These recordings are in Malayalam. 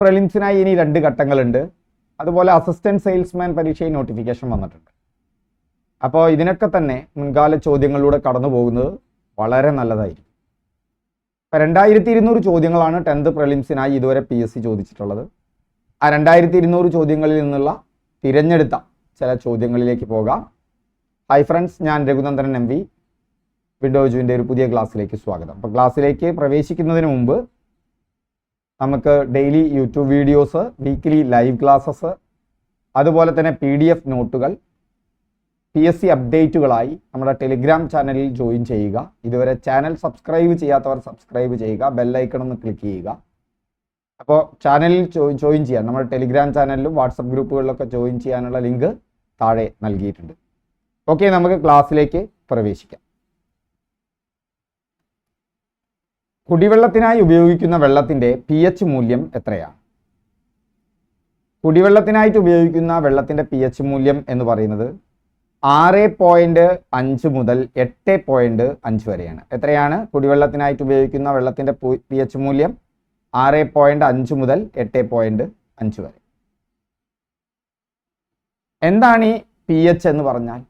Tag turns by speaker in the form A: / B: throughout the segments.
A: പ്രിലിംസിനായി ഇനി 2 ഘട്ടങ്ങളുണ്ട്. അതുപോലെ അസിസ്റ്റന്റ് സെയിൽസ്മാൻ പരീക്ഷയിൽ നോട്ടിഫിക്കേഷൻ വന്നിട്ടുണ്ട്. അപ്പോൾ ഇതിനൊക്കെ തന്നെ മുൻകാല ചോദ്യങ്ങളിലൂടെ കടന്നു പോകുന്നത് വളരെ നല്ലതായിരിക്കും. 2200 ചോദ്യങ്ങളാണ് 10th പ്രിലിംസിനായി ഇതുവരെ PSC ചോദിച്ചിട്ടുള്ളത്. ആ 2200 ചോദ്യങ്ങളിൽ നിന്നുള്ള തിരഞ്ഞെടുത്ത ചില ചോദ്യങ്ങളിലേക്ക് പോകാം. ഹായ് ഫ്രണ്ട്സ്, ഞാൻ രഘുനന്ദനൻ MV. വിൻഡോജുവിൻ്റെ ഒരു പുതിയ ക്ലാസ്സിലേക്ക് സ്വാഗതം. അപ്പോൾ ക്ലാസ്സിലേക്ക് പ്രവേശിക്കുന്നതിന് മുമ്പ് നമുക്ക് daily YouTube videos, weekly live classes, അതുപോലെ തന്നെ PDF നോട്ടുകൾ, PSC അപ്ഡേറ്റുകളായി നമ്മുടെ ടെലിഗ്രാം ചാനലിൽ ജോയിൻ ചെയ്യുക. ഇതുവരെ ചാനൽ സബ്സ്ക്രൈബ് ചെയ്യാത്തവർ സബ്സ്ക്രൈബ് ചെയ്യുക, ബെല്ലൈക്കൺ ഒന്ന് ക്ലിക്ക് ചെയ്യുക. അപ്പോൾ ചാനലിൽ ജോയിൻ ചെയ്യാൻ നമ്മുടെ ടെലിഗ്രാം ചാനലിലും വാട്സപ്പ് ഗ്രൂപ്പുകളിലൊക്കെ ജോയിൻ ചെയ്യാനുള്ള ലിങ്ക് താഴെ നൽകിയിട്ടുണ്ട്. ഓക്കെ, നമുക്ക് ക്ലാസ്സിലേക്ക് പ്രവേശിക്കാം. കുടിവെള്ളത്തിനായി ഉപയോഗിക്കുന്ന വെള്ളത്തിൻ്റെ pH മൂല്യം എത്രയാണ്? കുടിവെള്ളത്തിനായിട്ട് ഉപയോഗിക്കുന്ന വെള്ളത്തിൻ്റെ pH മൂല്യം എന്ന് പറയുന്നത് 6.5 മുതൽ 8.5 വരെയാണ്. എത്രയാണ് കുടിവെള്ളത്തിനായിട്ട് ഉപയോഗിക്കുന്ന വെള്ളത്തിൻ്റെ pH മൂല്യം? 6.5 മുതൽ 8.5 വരെ. എന്താണ് ഈ pH എന്ന് പറഞ്ഞാൽ?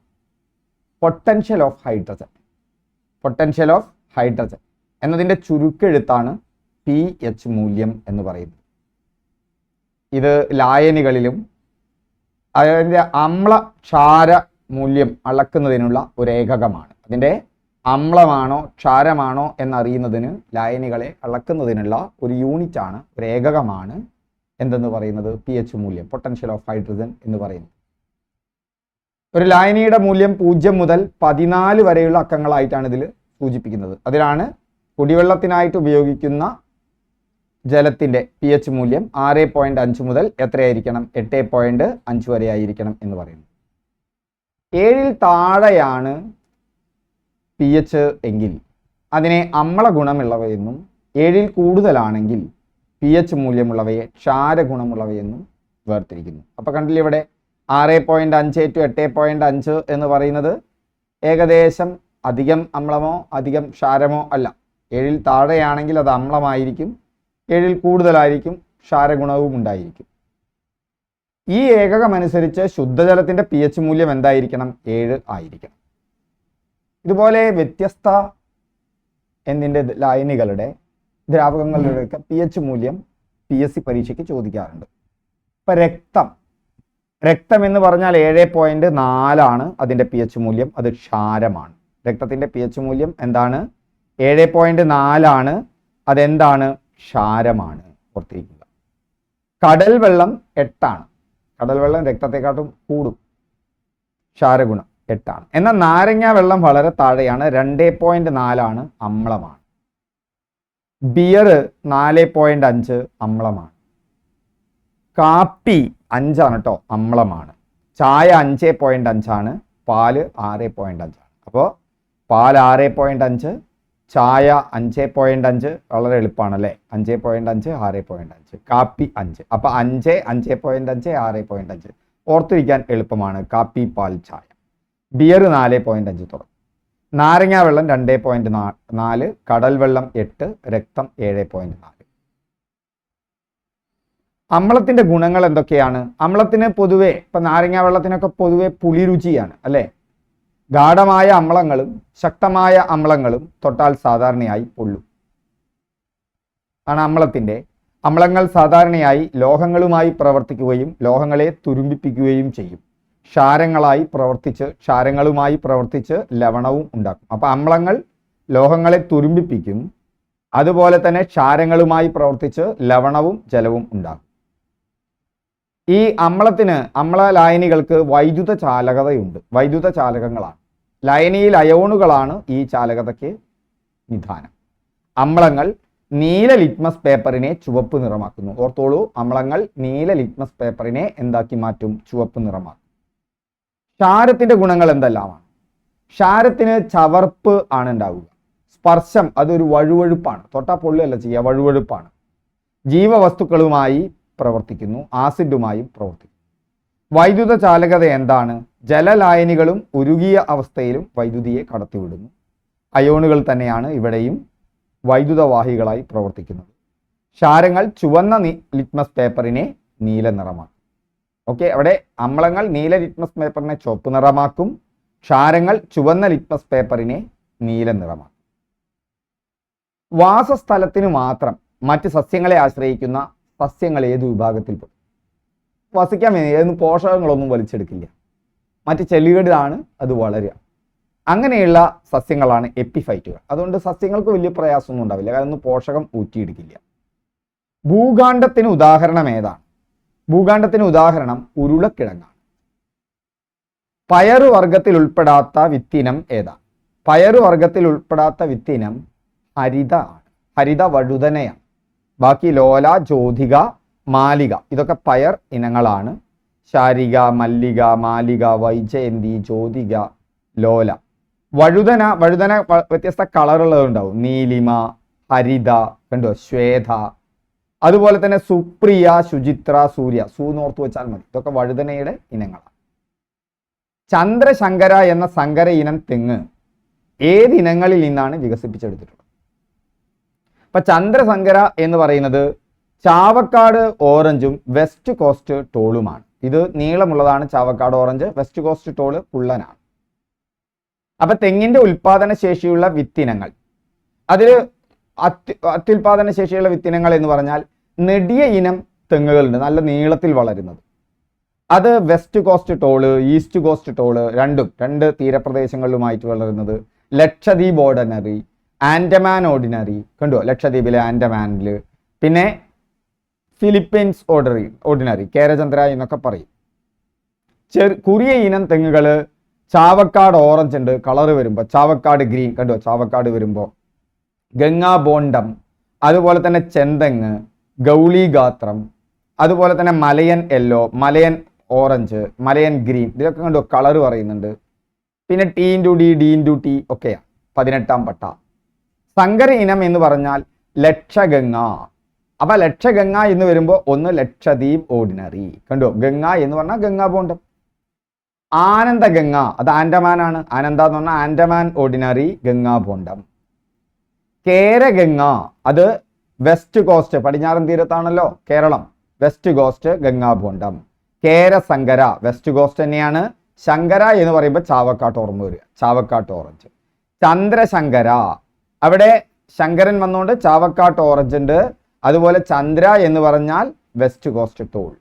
A: Potential of hydrogen. Potential of hydrogen എന്നതിൻ്റെ ചുരുക്കെഴുത്താണ് pH മൂല്യം എന്ന് പറയുന്നത്. ഇത് ലായനികളിലും അതിൻ്റെ അമ്ല ക്ഷാര മൂല്യം അളക്കുന്നതിനുള്ള ഒരു ഏകകമാണ്. അതിൻ്റെ അമ്ലമാണോ ക്ഷാരമാണോ എന്നറിയുന്നതിന് ലായനികളെ അളക്കുന്നതിനുള്ള ഒരു യൂണിറ്റാണ്, ഒരു ഏകകമാണ് എന്തെന്ന് പറയുന്നത് pH മൂല്യം, പൊട്ടൻഷ്യൽ ഓഫ് ഹൈഡ്രജൻ എന്ന് പറയുന്നത്. ഒരു ലായനിയുടെ മൂല്യം 0 മുതൽ 14 വരെയുള്ള അക്കങ്ങളായിട്ടാണ് ഇതിൽ സൂചിപ്പിക്കുന്നത്. അതിലാണ് കുടിവെള്ളത്തിനായിട്ട് ഉപയോഗിക്കുന്ന ജലത്തിൻ്റെ pH മൂല്യം 6.5 മുതൽ എത്രയായിരിക്കണം? 8.5 വരെ ആയിരിക്കണം എന്ന് പറയുന്നത്. 7ൽ താഴെയാണ് pH എങ്കിൽ അതിനെ അമ്ല ഗുണമുള്ളവയെന്നും, 7ൽ കൂടുതലാണെങ്കിൽ pH മൂല്യമുള്ളവയെ ക്ഷാരഗുണമുള്ളവയെന്നും വേർതിരിക്കുന്നു. അപ്പോൾ കണ്ടില്ലേ, ഇവിടെ 6.5 to 8.5 എന്ന് പറയുന്നത് ഏകദേശം അധികം അമ്ലമോ അധികം ക്ഷാരമോ അല്ല. 7ൽ താഴെയാണെങ്കിൽ അത് അമ്ലമായിരിക്കും, 7ൽ കൂടുതലായിരിക്കും ക്ഷാരഗുണവും ഉണ്ടായിരിക്കും. ഈ ഏകകമനുസരിച്ച് ശുദ്ധജലത്തിൻ്റെ pH മൂല്യം എന്തായിരിക്കണം? 7 ആയിരിക്കണം. ഇതുപോലെ വ്യത്യസ്ത എന്നിൻ്റെ ലായനികളുടെ ദ്രാവകങ്ങളുടെയൊക്കെ pH മൂല്യം PSC പരീക്ഷയ്ക്ക് ചോദിക്കാറുണ്ട്. ഇപ്പം രക്തം എന്ന് പറഞ്ഞാൽ 7.4 അതിൻ്റെ pH മൂല്യം. അത് ക്ഷാരമാണ്. രക്തത്തിൻ്റെ pH മൂല്യം എന്താണ്? 7.4. അതെന്താണ്? ക്ഷാരമാണ്. ഓർത്തിരിക്കുക. കടൽ വെള്ളം 8. കടൽ വെള്ളം രക്തത്തെക്കാട്ടും കൂടും, ക്ഷാരഗുണം 8. എന്നാൽ നാരങ്ങ വെള്ളം വളരെ താഴെയാണ്, 2.4 അമ്ലമാണ്. ബിയർ 4.5 അമ്ലമാണ്. കാപ്പി 5 കേട്ടോ, അമ്ലമാണ്. ചായ 5.5, പാല് 6.5. അപ്പോൾ പാൽ 6.5, ചായ 5.5. വളരെ എളുപ്പമാണല്ലേ? 5.5, 6.5. കാപ്പി 5. അപ്പോൾ 5, 5.5, 6.5 ഓർത്തിരിക്കാൻ എളുപ്പമാണ്. കാപ്പി, പാൽ, ചായ. ബിയർ 4.5 തുടങ്ങും. നാരങ്ങ വെള്ളം 2.4, കടൽ വെള്ളം 8, രക്തം 7.4. അമ്ലത്തിൻ്റെ ഗുണങ്ങൾ എന്തൊക്കെയാണ്? അമ്ലത്തിന് പൊതുവെ, ഇപ്പം നാരങ്ങ വെള്ളത്തിനൊക്കെ പൊതുവെ പുളിരുചിയാണ് അല്ലേ? ഗാഢമായ അമ്ലങ്ങളും ശക്തമായ അമ്ലങ്ങളും തൊട്ടാൽ സാധാരണയായി പൊള്ളും ആണ് അമ്ലത്തിൻ്റെ. അമ്ലങ്ങൾ സാധാരണയായി ലോഹങ്ങളുമായി പ്രവർത്തിക്കുകയും ലോഹങ്ങളെ തുരുമ്പിപ്പിക്കുകയും ചെയ്യും. ക്ഷാരങ്ങളുമായി പ്രവർത്തിച്ച് ലവണവും ഉണ്ടാക്കും. അപ്പോൾ അമ്ലങ്ങൾ ലോഹങ്ങളെ തുരുമ്പിപ്പിക്കും, അതുപോലെ തന്നെ ക്ഷാരങ്ങളുമായി പ്രവർത്തിച്ച് ലവണവും ജലവും ഉണ്ടാകും. ഈ അമ്ല ലായനികൾക്ക് വൈദ്യുത ചാലകതയുണ്ട്. വൈദ്യുത ചാലകങ്ങളാണ്. ലയനിയിൽ അയോണുകളാണ് ഈ ചാലകതയ്ക്ക് നിധാനം. അമ്ലങ്ങൾ നീല ലിറ്റ്മസ് പേപ്പറിനെ ചുവപ്പ് നിറമാക്കുന്നു. ഓർത്തോളൂ, അമ്ലങ്ങൾ നീല ലിറ്റ്മസ് പേപ്പറിനെ എന്താക്കി മാറ്റും? ചുവപ്പ് നിറമാക്കും. ക്ഷാരത്തിൻ്റെ ഗുണങ്ങൾ എന്തെല്ലാമാണ്? ക്ഷാരത്തിന് ചവർപ്പ് ആണ് ഉണ്ടാവുക. സ്പർശം, അതൊരു വഴുവഴുപ്പാണ്. തൊട്ടാ പൊള്ളുകയല്ല ചെയ്യുക, വഴുവഴുപ്പാണ്. ജീവവസ്തുക്കളുമായി പ്രവർത്തിക്കുന്നു, ആസിഡുമായും പ്രവർത്തിക്കുന്നു. വൈദ്യുത ചാലകത എന്താണ്? ജലലായനികളും ഉരുകിയ അവസ്ഥയിലും വൈദ്യുതിയെ കടത്തിവിടുന്നു. അയോണുകൾ തന്നെയാണ് ഇവിടെയും വൈദ്യുതവാഹികളായി പ്രവർത്തിക്കുന്നത്. ക്ഷാരങ്ങൾ ചുവന്ന ലിറ്റ്മസ് പേപ്പറിനെ നീല നിറമാക്കും. ഓക്കെ, അവിടെ അമ്ലങ്ങൾ നീല ലിറ്റ്മസ് പേപ്പറിനെ ചുവപ്പ് നിറമാക്കും, ക്ഷാരങ്ങൾ ചുവന്ന ലിറ്റ്മസ് പേപ്പറിനെ നീല നിറമാക്കും. വാസസ്ഥലത്തിന് മാത്രം മറ്റ് സസ്യങ്ങളെ ആശ്രയിക്കുന്ന സസ്യങ്ങൾ ഏത് വിഭാഗത്തിൽപ്പെടും? വസിക്കാൻ വേണ്ടി ഏതൊന്നും പോഷകങ്ങളൊന്നും വലിച്ചെടുക്കില്ല, മറ്റ് ചെല്ലുകളിലാണ് അത് വളരുക. അങ്ങനെയുള്ള സസ്യങ്ങളാണ് എപ്പിഫൈറ്റുകൾ. അതുകൊണ്ട് സസ്യങ്ങൾക്ക് വലിയ പ്രയാസമൊന്നും ഉണ്ടാവില്ല, കാരണം പോഷകം ഊറ്റിയെടുക്കില്ല. ഭൂഖണ്ഡത്തിന് ഉദാഹരണം ഏതാണ്? ഭൂഖണ്ഡത്തിന് ഉദാഹരണം ഉരുളക്കിഴങ്ങാണ്. പയറുവർഗത്തിൽ ഉൾപ്പെടാത്ത വിത്തിനം ഏതാണ്? പയറുവർഗത്തിൽ ഉൾപ്പെടാത്ത വിത്തിനം ഹരിത ആണ്. ഹരിത വഴുതനയാണ്. ബാക്കി ലോല, ജ്യോതിക, മാലിക ഇതൊക്കെ പയർ ഇനങ്ങളാണ്. ശാരിക, മല്ലിക, മാലിക, വൈജയന്തി, ജ്യോതിക, ലോല. വഴുതന വ്യത്യസ്ത കളറുള്ളതുണ്ടാവും. നീലിമ, ഹരിത, കണ്ടോ, ശ്വേത. അതുപോലെ തന്നെ സുപ്രിയ, ശുചിത്ര, സൂര്യ. സൂന്നോർത്ത് വെച്ചാൽ മതി. ഇതൊക്കെ വഴുതനയുടെ ഇനങ്ങളാണ്. ചന്ദ്രശങ്കര എന്ന സങ്കര ഇനം തെങ്ങ് ഏത് ഇനങ്ങളിൽ നിന്നാണ് വികസിപ്പിച്ചെടുത്തിട്ടുള്ളത്? അപ്പൊ ചന്ദ്രശങ്കര എന്ന് പറയുന്നത് ചാവക്കാട് ഓറഞ്ചും വെസ്റ്റ് കോസ്റ്റ് ടോളുമാണ്. ഇത് നീളമുള്ളതാണ് Chavakkad orange, west coast tall കുള്ളനാണ്. അപ്പൊ തെങ്ങിന്റെ ഉൽപാദന ശേഷിയുള്ള വിത്തിനങ്ങൾ, അതിൽ അത്യുൽപാദന ശേഷിയുള്ള വിത്തിനങ്ങൾ എന്ന് പറഞ്ഞാൽ നെടിയ ഇനം തെങ്ങുകളുണ്ട്, നല്ല നീളത്തിൽ വളരുന്നത്. അത് വെസ്റ്റ് കോസ്റ്റ് ടോള്, ഈസ്റ്റ് കോസ്റ്റ് ടോള്, രണ്ട് തീരപ്രദേശങ്ങളിലുമായിട്ട് വളരുന്നത്. ലക്ഷദ്വീപ് ഓർഡിനറി, ആൻഡമാൻ ഓർഡിനറി, കണ്ടോ, ലക്ഷദ്വീപിലെ ആൻഡമാനിൽ. പിന്നെ ഫിലിപ്പീൻസ് ഓർഡിനറി, കേരചന്ദ്ര എന്നൊക്കെ പറയും. കുറിയ ഇനം തെങ്ങുകൾ ചാവക്കാട് ഓറഞ്ച് ഉണ്ട്, കളറ് വരുമ്പോൾ ചാവക്കാട് ഗ്രീൻ, കണ്ടോ, ചാവക്കാട് വരുമ്പോൾ. ഗംഗാബോണ്ടം, അതുപോലെ തന്നെ ചെന്തെങ്ങ്, ഗൗളി ഗാത്രം, അതുപോലെ തന്നെ മലയൻ യെല്ലോ, മലയൻ ഓറഞ്ച്, മലയൻ ഗ്രീൻ, ഇതൊക്കെ കണ്ടോ കളറ് പറയുന്നുണ്ട്. പിന്നെ T into D, D into T ഒക്കെയാണ് 18ാം പട്ട. സങ്കര ഇനം എന്ന് പറഞ്ഞാൽ ലക്ഷഗംഗ. അപ്പൊ ലക്ഷഗംഗ എന്ന് വരുമ്പോൾ ഒന്ന് ലക്ഷദ്വീപ് ഓർഡിനറി, കണ്ടോ, ഗംഗ എന്ന് പറഞ്ഞാൽ ഗംഗാബോണ്ടം. ആനന്ദഗംഗ അത് ആൻഡമാനാണ്, ആനന്ദ എന്ന് പറഞ്ഞാൽ ആൻഡമാൻ ഓർഡിനറി, ഗംഗാബോണ്ടം. കേരഗംഗ അത് വെസ്റ്റ് കോസ്റ്റ്, പടിഞ്ഞാറൻ തീരത്താണല്ലോ Keralam, west coast, Gangabondam. Kerasankara west coast തന്നെയാണ്. ശങ്കര എന്ന് പറയുമ്പോൾ ചാവക്കാട്ട് ഓർമ്മ വരിക, ചാവക്കാട്ട് ഓറഞ്ച്. ചന്ദ്രശങ്കര, അവിടെ ശങ്കരൻ വന്നുകൊണ്ട് ചാവക്കാട്ട് ഓറഞ്ച് ഉണ്ട്. അതുപോലെ ചന്ദ്ര എന്ന് പറഞ്ഞാൽ west coast tall.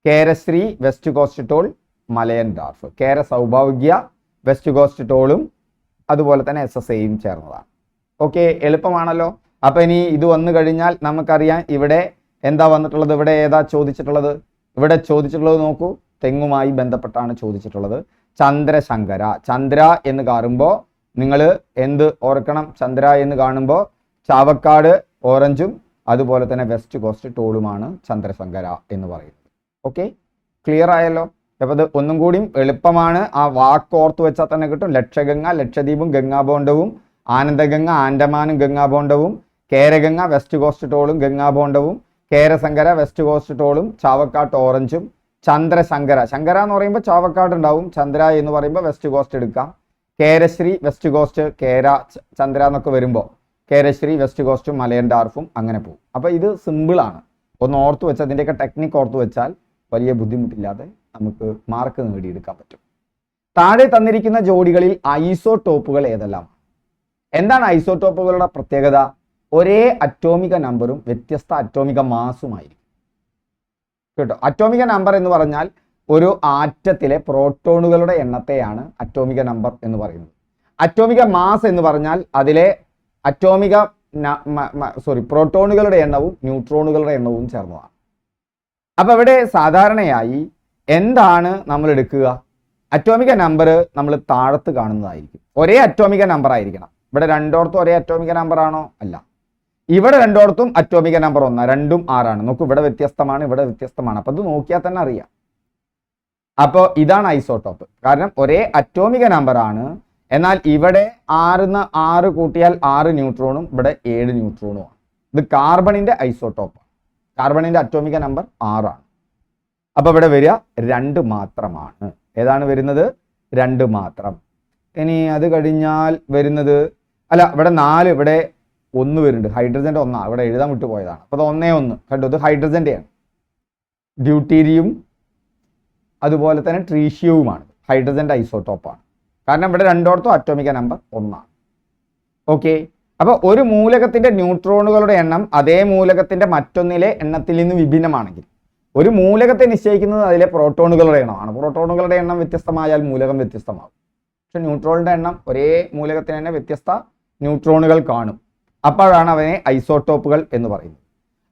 A: Kerasree west coast tall, Malayan dwarf. Kera Saubhagya west coast ടോളും അതുപോലെ തന്നെ SSAയും ചേർന്നതാണ്. ഓക്കെ, എളുപ്പമാണല്ലോ. അപ്പൊ ഇനി ഇത് വന്നു കഴിഞ്ഞാൽ നമുക്കറിയാം ഇവിടെ എന്താ വന്നിട്ടുള്ളത്. ഇവിടെ ഏതാ ചോദിച്ചിട്ടുള്ളത്? ഇവിടെ ചോദിച്ചിട്ടുള്ളത് നോക്കൂ, തെങ്ങുമായി ബന്ധപ്പെട്ടാണ് ചോദിച്ചിട്ടുള്ളത്. ചന്ദ്രശങ്കര. ചന്ദ്ര എന്ന് കാണുമ്പോൾ നിങ്ങൾ എന്ത് ഓർക്കണം? ചന്ദ്ര എന്ന് കാണുമ്പോൾ ചാവക്കാട് ഓറഞ്ചും അതുപോലെ തന്നെ വെസ്റ്റ് കോസ്റ്റ് ടോളുമാണ് ചന്ദ്രശങ്കര എന്ന് പറയുന്നത്. ഓക്കെ, ക്ലിയർ ആയല്ലോ. അപ്പോൾ ഇത് ഒന്നും കൂടിയും എളുപ്പമാണ്. ആ വാക്ക് ഓർത്ത് വെച്ചാൽ തന്നെ കിട്ടും. ലക്ഷഗംഗ ലക്ഷദ്വീപും ഗംഗാബോണ്ടവും, ആനന്ദഗംഗ ആൻഡമാനും ഗംഗാബോണ്ടവും, കേരഗംഗ വെസ്റ്റ് കോസ്റ്റ് ടോളും ഗംഗാബോണ്ടവും, കേരസങ്കര വെസ്റ്റ് കോസ്റ്റ് ടോളും ചാവക്കാട്ട് ഓറഞ്ചും, ചന്ദ്രശങ്കര. ശങ്കര എന്ന് പറയുമ്പോൾ ചാവക്കാട് ഉണ്ടാവും, ചന്ദ്ര എന്ന് പറയുമ്പോൾ വെസ്റ്റ് കോസ്റ്റ് എടുക്കാം. കേരശ്രീ വെസ്റ്റ് കോസ്റ്റ്, കേര ചന്ദ്ര എന്നൊക്കെ വരുമ്പോൾ കേരശ്രീ വെസ്റ്റ് കോസ്റ്റും മലയൻ ഡാർഫും അങ്ങനെ പോകും. അപ്പോൾ ഇത് സിമ്പിളാണ്. ഒന്ന് ഓർത്ത് വെച്ചാൽ, അതിൻ്റെയൊക്കെ ടെക്നിക്ക് ഓർത്ത് വെച്ചാൽ വലിയ ബുദ്ധിമുട്ടില്ലാതെ നമുക്ക് മാർക്ക് നേടിയെടുക്കാൻ പറ്റും. താഴെ തന്നിരിക്കുന്ന ജോഡികളിൽ ഐസോടോപ്പുകൾ ഏതെല്ലാം? എന്താണ് ഐസോടോപ്പുകളുടെ പ്രത്യേകത? ഒരേ അറ്റോമിക നമ്പറും വ്യത്യസ്ത അറ്റോമിക മാസുമായിരിക്കും കേട്ടോ. അറ്റോമിക നമ്പർ എന്ന് പറഞ്ഞാൽ ഒരു ആറ്റത്തിലെ പ്രോട്ടോണുകളുടെ എണ്ണത്തെയാണ് അറ്റോമിക നമ്പർ എന്ന് പറയുന്നത്. അറ്റോമിക മാസ് എന്ന് പറഞ്ഞാൽ അതിലെ പ്രോട്ടോണുകളുടെ എണ്ണവും ന്യൂട്രോണുകളുടെ എണ്ണവും ചേർന്നതാണ്. അപ്പൊ ഇവിടെ സാധാരണയായി എന്താണ് നമ്മൾ എടുക്കുക? അറ്റോമിക നമ്പർ നമ്മൾ താഴത്ത് കാണുന്നതായിരിക്കും. ഒരേ അറ്റോമിക നമ്പർ ആയിരിക്കണം. ഇവിടെ രണ്ടോടത്തും ഒരേ അറ്റോമിക നമ്പർ ആണോ? അല്ല. ഇവിടെ രണ്ടോടത്തും അറ്റോമിക നമ്പർ 1, 2, 6 നോക്കൂ. ഇവിടെ വ്യത്യസ്തമാണ്, ഇവിടെ വ്യത്യസ്തമാണ്. അപ്പൊ ഇത് നോക്കിയാൽ തന്നെ അറിയാം. അപ്പോൾ ഇതാണ് ഐസോടോപ്പ്. കാരണം ഒരേ അറ്റോമിക നമ്പർ ആണ്, എന്നാൽ ഇവിടെ 6 കൂട്ടിയാൽ 6 ന്യൂട്രോണും ഇവിടെ 7 ന്യൂട്രോണുമാണ്. ഇത് കാർബണിന്റെ ഐസോടോപ്പ്. കാർബണിന്റെ അറ്റോമിക നമ്പർ 6 ആണ്. അപ്പൊ ഇവിടെ വരിക 2 മാത്രമാണ്. ഏതാണ് വരുന്നത്? 2 മാത്രം. ഇനി അത് കഴിഞ്ഞാൽ വരുന്നത് ഇവിടെ 4, ഇവിടെ 1 വരുന്നുണ്ട്. ഹൈഡ്രജൻ്റെ 1 ഇവിടെ എഴുതാൻ വിട്ടു പോയതാണ്. അപ്പോൾ അത് 1 കണ്ടു, ഇത് ഹൈഡ്രജൻ്റെയാണ്. ഡ്യൂട്ടീരിയം അതുപോലെ തന്നെ ട്രീഷ്യവുമാണ് ഹൈഡ്രജൻ്റെ ഐസോട്ടോപ്പാണ്. കാരണം ഇവിടെ രണ്ടോടത്തും അറ്റോമിക നമ്പർ 1. ഓക്കെ. അപ്പോൾ ഒരു മൂലകത്തിൻ്റെ ന്യൂട്രോണുകളുടെ എണ്ണം അതേ മൂലകത്തിൻ്റെ മറ്റൊന്നിലെ എണ്ണത്തിൽ നിന്ന് വിഭിന്നമാണെങ്കിൽ, ഒരു മൂലകത്തെ നിശ്ചയിക്കുന്നത് അതിലെ പ്രോട്ടോണുകളുടെ എണ്ണമാണ്. പ്രോട്ടോണുകളുടെ എണ്ണം വ്യത്യസ്തമായാൽ മൂലകം വ്യത്യസ്തമാകും. പക്ഷെ ന്യൂട്രോണിൻ്റെ എണ്ണം ഒരേ മൂലകത്തിന് തന്നെ വ്യത്യസ്ത ന്യൂട്രോണുകൾ കാണും. അപ്പോഴാണ് അവനെ ഐസോട്ടോപ്പുകൾ എന്ന് പറയുന്നത്.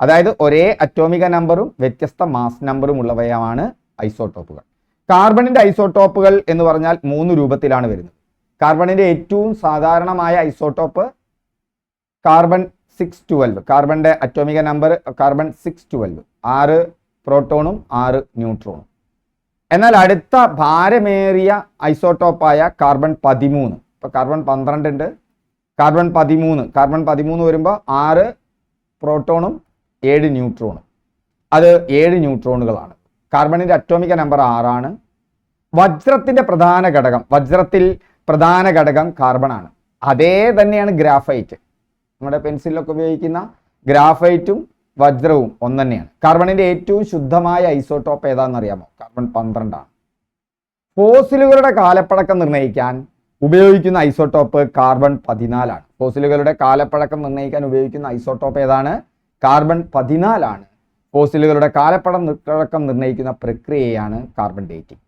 A: അതായത് ഒരേ അറ്റോമിക നമ്പറും വ്യത്യസ്ത മാസ് നമ്പറും ഉള്ളവയാണ് ഐസോട്ടോപ്പുകൾ. കാർബണിൻ്റെ ഐസോട്ടോപ്പുകൾ എന്ന് പറഞ്ഞാൽ 3 രൂപത്തിലാണ് വരുന്നത്. കാർബണിൻ്റെ ഏറ്റവും സാധാരണമായ ഐസോട്ടോപ്പ് കാർബൺ 612. കാർബണിൻ്റെ അറ്റോമിക നമ്പർ കാർബൺ 612, 6 പ്രോട്ടോണും 6 ന്യൂട്രോണും. എന്നാൽ അടുത്ത ഭാരമേറിയ ഐസോട്ടോപ്പായ കാർബൺ 13, ഇപ്പോൾ കാർബൺ 12 ഉണ്ട്, കാർബൺ 13 വരുമ്പോൾ 6 പ്രോട്ടോണും 7 ന്യൂട്രോണും. അത് 7 ന്യൂട്രോണുകളാണ്. കാർബണിൻ്റെ അറ്റോമിക നമ്പർ 6 വജ്രത്തിൻ്റെ വജ്രത്തിൽ പ്രധാന ഘടകം കാർബണാണ്. അതേ തന്നെയാണ് ഗ്രാഫൈറ്റ്. നമ്മുടെ പെൻസിലൊക്കെ ഉപയോഗിക്കുന്ന ഗ്രാഫൈറ്റും വജ്രവും ഒന്ന് തന്നെയാണ്. കാർബണിൻ്റെ ഏറ്റവും ശുദ്ധമായ ഐസോട്ടോപ്പ് ഏതാണെന്ന് അറിയാമോ? കാർബൺ 12. ഫോസിലുകളുടെ കാലപ്പഴക്കം നിർണ്ണയിക്കാൻ ഉപയോഗിക്കുന്ന ഐസോട്ടോപ്പ് കാർബൺ 14. ഫോസിലുകളുടെ കാലപ്പഴക്കം നിർണ്ണയിക്കാൻ ഉപയോഗിക്കുന്ന ഐസോട്ടോപ്പ് ഏതാണ്? കാർബൺ 14. ഫോസിലുകളുടെ കാലപ്പഴക്കം നിർണ്ണയിക്കുന്ന പ്രക്രിയയാണ് കാർബൺ ഡേറ്റിംഗ്.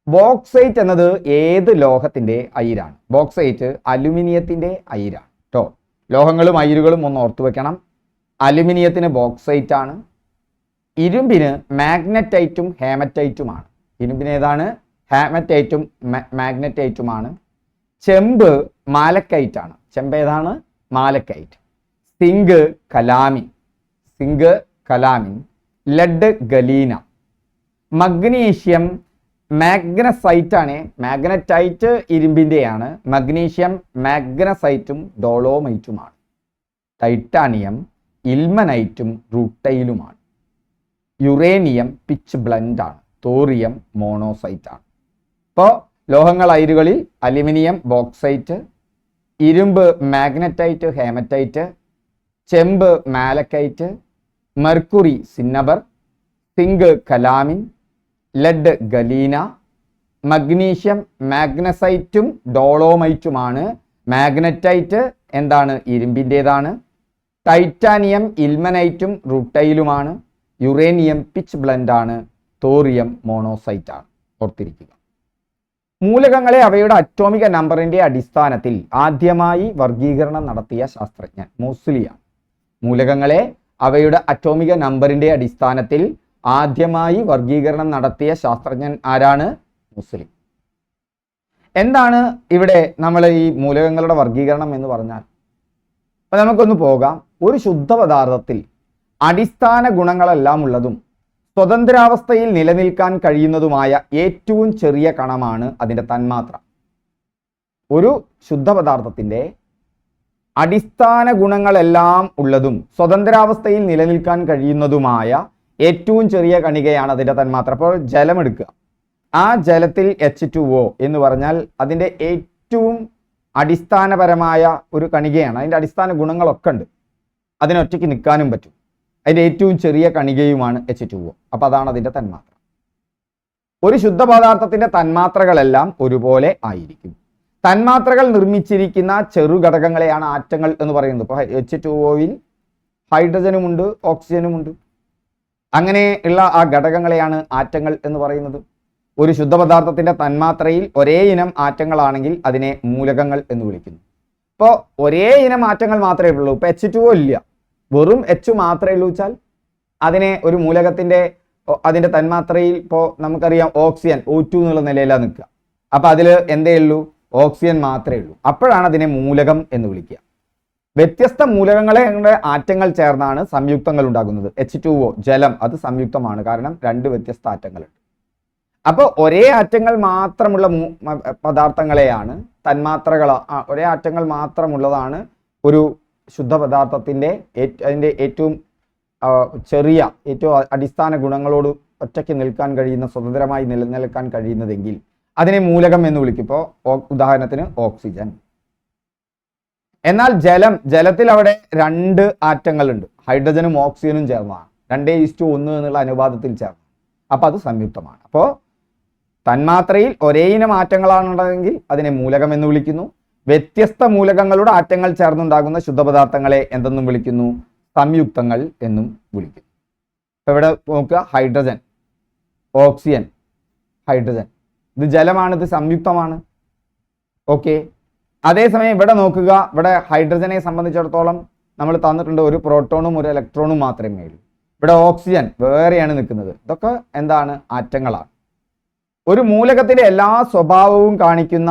A: ബോക്സൈറ്റ് എന്നത് ഏത് ലോഹത്തിൻ്റെ അയിരാണ്? ബോക്സൈറ്റ് അലുമിനിയത്തിൻ്റെ അയിരാണ് കേട്ടോ. ലോഹങ്ങളും അയിരുകളും ഒന്ന് ഓർത്തു വെക്കണം. അലുമിനിയത്തിന് ബോക്സൈറ്റ് ആണ്. ഇരുമ്പിന് മാഗ്നറ്റൈറ്റും ഹേമറ്റൈറ്റുമാണ്. ഇരുമ്പിന് ഏതാണ്? ഹാമറ്റൈറ്റും മാഗ്നറ്റൈറ്റുമാണ്. ചെമ്പ് മാലക്കൈറ്റ് ആണ്. ചെമ്പ് ഏതാണ്? Malachite. Zinc calamine. Lead galena. Magnesium magnesite ആണ്. മാഗ്നറ്റൈറ്റ് ഇരുമ്പിൻ്റെയാണ്. മഗ്നീഷ്യം മാഗ്നസൈറ്റും ഡോളോമൈറ്റുമാണ്. ടൈറ്റാനിയം ഇൽമനൈറ്റും റൂട്ടൈലുമാണ്. യുറേനിയം പിച്ച് ബ്ലെൻഡ് ആണ്. തോറിയം മോണോസൈറ്റ് ആണ്. ഇപ്പോൾ ലോഹങ്ങൾ അയിരുകളിൽ അലുമിനിയം ബോക്സൈറ്റ്, ഇരുമ്പ് മാഗ്നറ്റൈറ്റ് ഹേമറ്റൈറ്റ്, ചെമ്പ് malachite, mercury cinnabar, zinc calamine, lead galena, magnesium മാഗ്നസൈറ്റും ഡോളോമൈറ്റുമാണ്. മാഗ്നറ്റൈറ്റ് എന്താണ്? ഇരുമ്പിൻ്റേതാണ്. ടൈറ്റാനിയം ഇൽമനൈറ്റും റൂട്ടൈലുമാണ്. യുറേനിയം പിച്ച് ബ്ലെൻഡ് ആണ്. തോറിയം മോണോസൈറ്റ് ആണ്. ഓർത്തിരിക്കുക. മൂലകങ്ങളെ അവയുടെ അറ്റോമിക നമ്പറിൻ്റെ അടിസ്ഥാനത്തിൽ ആദ്യമായി വർഗീകരണം നടത്തിയ ശാസ്ത്രജ്ഞൻ മോസ്ലിയാണ്. മൂലകങ്ങളെ അവയുടെ അറ്റോമിക നമ്പറിൻ്റെ അടിസ്ഥാനത്തിൽ ആദ്യമായി വർഗീകരണം നടത്തിയ ശാസ്ത്രജ്ഞൻ ആരാണ്? മോസ്ലി. എന്താണ് ഇവിടെ നമ്മൾ ഈ മൂലകങ്ങളുടെ വർഗീകരണം എന്ന് പറഞ്ഞാൽ? അപ്പോൾ നമുക്കൊന്ന് പോകാം. ഒരു ശുദ്ധ പദാർത്ഥത്തിൽ അടിസ്ഥാന ഗുണങ്ങളെല്ലാം ഉള്ളതും സ്വതന്ത്രാവസ്ഥയിൽ നിലനിൽക്കാൻ കഴിയുന്നതുമായ ഏറ്റവും ചെറിയ കണമാണ് അതിൻ്റെ തന്മാത്ര. ഒരു ശുദ്ധ പദാർത്ഥത്തിൻ്റെ അടിസ്ഥാന ഗുണങ്ങളെല്ലാം ഉള്ളതും സ്വതന്ത്രാവസ്ഥയിൽ നിലനിൽക്കാൻ കഴിയുന്നതുമായ ഏറ്റവും ചെറിയ കണികയാണ് അതിൻ്റെ തന്മാത്ര. അപ്പോൾ ജലം എടുക്കുക. ആ ജലത്തിൽ H2O എന്ന് പറഞ്ഞാൽ അതിൻ്റെ ഏറ്റവും അടിസ്ഥാനപരമായ ഒരു കണികയാണ്. അതിൻ്റെ അടിസ്ഥാന ഗുണങ്ങളൊക്കെ ഉണ്ട്. അതിനൊറ്റയ്ക്ക് നിൽക്കാനും പറ്റും. അതിൻ്റെ ഏറ്റവും ചെറിയ കണികയുമാണ് H2O. അപ്പോൾ അതാണ് അതിൻ്റെ തന്മാത്ര. ഒരു ശുദ്ധ പദാർത്ഥത്തിൻ്റെ തന്മാത്രകളെല്ലാം ഒരുപോലെ ആയിരിക്കും. തന്മാത്രകൾ നിർമ്മിച്ചിരിക്കുന്ന ചെറുഘടകങ്ങളെയാണ് ആറ്റങ്ങൾ എന്ന് പറയുന്നത്. ഇപ്പോൾ H2Oയിൽ ഹൈഡ്രജനുമുണ്ട്, ഓക്സിജനുമുണ്ട്. അങ്ങനെയുള്ള ആ ഘടകങ്ങളെയാണ് ആറ്റങ്ങൾ എന്ന് പറയുന്നത്. ഒരു ശുദ്ധ പദാർത്ഥത്തിൻ്റെ തന്മാത്രയിൽ ഒരേ ഇനം ആറ്റങ്ങളാണെങ്കിൽ അതിനെ മൂലകങ്ങൾ എന്ന് വിളിക്കുന്നു. ഇപ്പോൾ ഒരേ ഇനം ആറ്റങ്ങൾ മാത്രമേ ഉള്ളൂ. ഇപ്പോൾ H2O ഇല്ല, വെറും H മാത്രമേ ഉള്ളൂ വെച്ചാൽ അതിനെ ഒരു മൂലകത്തിൻ്റെ അതിൻ്റെ തന്മാത്രയിൽ ഇപ്പോൾ നമുക്കറിയാം ഓക്സിജൻ O2 എന്നുള്ള നിലയിലാണ് നിൽക്കുക. അപ്പോൾ അതിൽ എന്തേ ഉള്ളൂ? ഓക്സിജൻ മാത്രമേ ഉള്ളൂ. അപ്പോഴാണ് അതിനെ മൂലകം എന്ന് വിളിക്കുക. വ്യത്യസ്ത മൂലകങ്ങളെ ആറ്റങ്ങൾ ചേർന്നാണ് സംയുക്തങ്ങൾ ഉണ്ടാകുന്നത്. H2O ജലം അത് സംയുക്തമാണ്, കാരണം 2 വ്യത്യസ്ത ആറ്റങ്ങളുണ്ട്. അപ്പോൾ ഒരേ ആറ്റങ്ങൾ മാത്രമുള്ള പദാർത്ഥങ്ങളെയാണ് തന്മാത്രകൾ. ഒരേ ആറ്റങ്ങൾ മാത്രമുള്ളതാണ് ഒരു ശുദ്ധ പദാർത്ഥത്തിൻ്റെ അതിൻ്റെ ഏറ്റവും ചെറിയ ഏറ്റവും അടിസ്ഥാന ഗുണങ്ങളോട് ഒറ്റയ്ക്ക് നിൽക്കാൻ കഴിയുന്ന, സ്വതന്ത്രമായി നിലനിൽക്കാൻ കഴിയുന്നതെങ്കിൽ അതിനെ മൂലകം എന്ന് വിളിക്കും. ഇപ്പോൾ ഉദാഹരണത്തിന് ഓക്സിജൻ. എന്നാൽ ജലത്തിൽ അവിടെ 2 ആറ്റങ്ങളുണ്ട്, ഹൈഡ്രജനും ഓക്സിജനും ചേർന്നതാണ്, 2:1 എന്നുള്ള അനുപാതത്തിൽ ചേർന്ന്. അപ്പോൾ അത് സംയുക്തമാണ്. അപ്പോൾ തന്മാത്രയിൽ ഒരേ ഇനം ആറ്റങ്ങളാണുള്ളതെങ്കിൽ അതിനെ മൂലകം എന്ന് വിളിക്കുന്നു. വ്യത്യസ്ത മൂലകങ്ങളുടെ ആറ്റങ്ങൾ ചേർന്നുണ്ടാകുന്ന ശുദ്ധപദാർത്ഥങ്ങളെ എന്തെന്നും വിളിക്കുന്നു? സംയുക്തങ്ങൾ എന്നും വിളിക്കുന്നു. അപ്പോൾ ഇവിടെ നോക്കുക, ഹൈഡ്രജൻ, ഓക്സിജൻ, ഹൈഡ്രജൻ, ഇത് ജലമാണ്, ഇത് സംയുക്തമാണ്. ഓക്കെ. അതേസമയം ഇവിടെ നോക്കുക, ഇവിടെ ഹൈഡ്രജനെ സംബന്ധിച്ചിടത്തോളം നമ്മൾ തന്നിട്ടുണ്ട് ഒരു പ്രോട്ടോണും ഒരു ഇലക്ട്രോണും മാത്രമേ ഉള്ളൂ. ഇവിടെ ഓക്സിജൻ വേറെയാണ് നിൽക്കുന്നത്. ഇതൊക്കെ എന്താണ്? ആറ്റങ്ങളാണ്. ഒരു മൂലകത്തിന്റെ എല്ലാ സ്വഭാവവും കാണിക്കുന്ന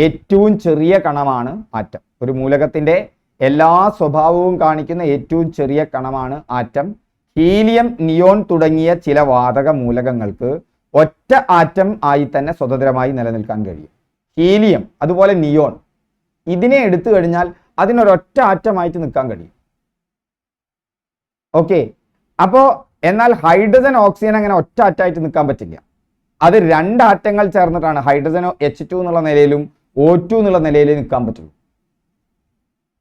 A: ഏറ്റവും ചെറിയ കണമാണ് ആറ്റം. ഒരു മൂലകത്തിന്റെ എല്ലാ സ്വഭാവവും കാണിക്കുന്ന ഏറ്റവും ചെറിയ കണമാണ് ആറ്റം. ഹീലിയം, നിയോൺ തുടങ്ങിയ ചില വാതക മൂലകങ്ങൾക്ക് ഒറ്റ ആറ്റം ആയി തന്നെ സ്വതന്ത്രമായി നിലനിൽക്കാൻ കഴിയും. ഹീലിയം അതുപോലെ നിയോൺ, ഇതിനെ എടുത്തു കഴിഞ്ഞാൽ അതിനൊരൊറ്റ ആറ്റമായിട്ട് നിൽക്കാൻ കഴിയും. ഓക്കെ. അപ്പോൾ എന്നാൽ ഹൈഡ്രജൻ, ഓക്സിജൻ അങ്ങനെ ഒറ്റ ആറ്റമായിട്ട് നിൽക്കാൻ പറ്റില്ല. അത് 2 ആറ്റങ്ങൾ ചേർന്നിട്ടാണ് ഹൈഡ്രജനോ H2 എന്നുള്ള നിലയിലും O2 എന്നുള്ള നിലയിലും നിൽക്കാൻ പറ്റുള്ളൂ.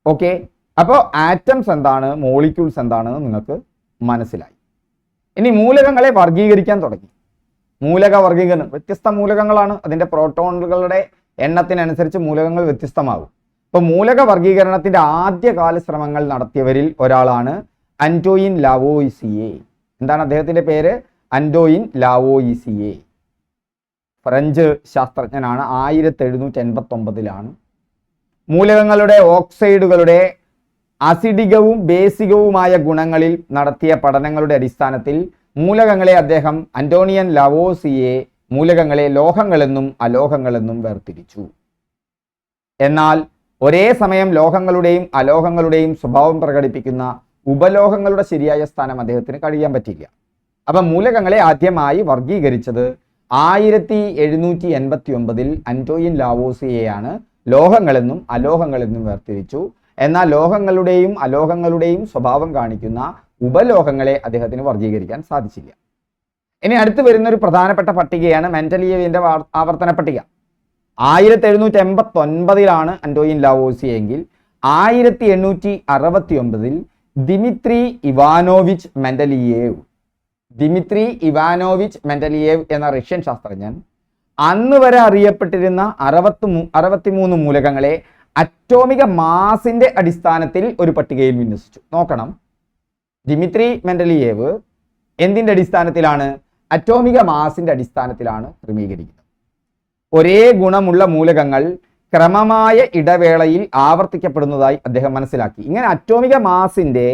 A: ഓക്കെ. അപ്പോൾ ആറ്റംസ് എന്താണ്, മോളിക്യൂൾസ് എന്താണെന്ന് നിങ്ങൾക്ക് മനസ്സിലായി. ഇനി മൂലകങ്ങളെ വർഗീകരിക്കാൻ തുടങ്ങി. മൂലക വർഗീകരണം, വ്യത്യസ്ത മൂലകങ്ങളാണ്, അതിൻ്റെ പ്രോട്ടോണുകളുടെ എണ്ണത്തിനനുസരിച്ച് മൂലകങ്ങൾ വ്യത്യസ്തമാകും. അപ്പോൾ മൂലക വർഗീകരണത്തിന്റെ ആദ്യകാല ശ്രമങ്ങൾ നടത്തിയവരിൽ ഒരാളാണ് അന്റോയിൻ ലാവോയിസിയെ. എന്താണ് അദ്ദേഹത്തിന്റെ പേര്? അന്റോയിൻ ലാവോയിസിയെ. ഫ്രഞ്ച് ശാസ്ത്രജ്ഞനാണ്. 1789 മൂലകങ്ങളുടെ ഓക്സൈഡുകളുടെ അസിഡികവും ബേസികവുമായ ഗുണങ്ങളിൽ നടത്തിയ പഠനങ്ങളുടെ അടിസ്ഥാനത്തിൽ മൂലകങ്ങളെ അദ്ദേഹം അന്റോണിയൻ ലാവോസിയെ മൂലകങ്ങളെ ലോഹങ്ങളെന്നും അലോഹങ്ങളെന്നും വേർതിരിച്ചു. എന്നാൽ ഒരേ സമയം ലോഹങ്ങളുടെയും അലോഹങ്ങളുടെയും സ്വഭാവം പ്രകടിപ്പിക്കുന്ന ഉപലോഹങ്ങളുടെ ശരിയായ സ്ഥാനം അദ്ദേഹത്തിന് കഴിയാൻ പറ്റില്ല. അപ്പം മൂലകങ്ങളെ ആദ്യമായി വർഗീകരിച്ചത് 1789 അന്റോയിൻ ലാവോസിയെയാണ്. ലോഹങ്ങളെന്നും അലോഹങ്ങളെന്നും വേർതിരിച്ചു. എന്നാൽ ലോഹങ്ങളുടെയും അലോഹങ്ങളുടെയും സ്വഭാവം കാണിക്കുന്ന ഉപലോഹങ്ങളെ അദ്ദേഹത്തിന് വർഗീകരിക്കാൻ സാധിച്ചില്ല. ഇനി അടുത്ത് വരുന്ന ഒരു പ്രധാനപ്പെട്ട പട്ടികയാണ് മെന്റലിയേവിന്റെ ആവർത്തന പട്ടിക. 1789 അന്റോയിൻ ലാവോസിയെ എങ്കിൽ 1869 ദിമിത്രി ഇവാനോവിച്ച് മെന്റലിയേവ് എന്ന റഷ്യൻ ശാസ്ത്രജ്ഞൻ അന്ന് വരെ അറിയപ്പെട്ടിരുന്ന 63 മൂലകങ്ങളെ അറ്റോമിക മാസിന്റെ അടിസ്ഥാനത്തിൽ ഒരു പട്ടികയിൽ വിന്യസിച്ചു. നോക്കണം, ദിമിത്രി മെന്റലിയേവ് എന്തിന്റെ അടിസ്ഥാനത്തിലാണ്? അറ്റോമിക മാസിന്റെ അടിസ്ഥാനത്തിലാണ് ക്രമീകരിക്കുന്നത്. ഒരേ ഗുണമുള്ള മൂലകങ്ങൾ ക്രമമായ ഇടവേളയിൽ ആവർത്തിക്കപ്പെടുന്നതായി അദ്ദേഹം മനസ്സിലാക്കി. ഇങ്ങനെ അറ്റോമിക മാസിന്റെ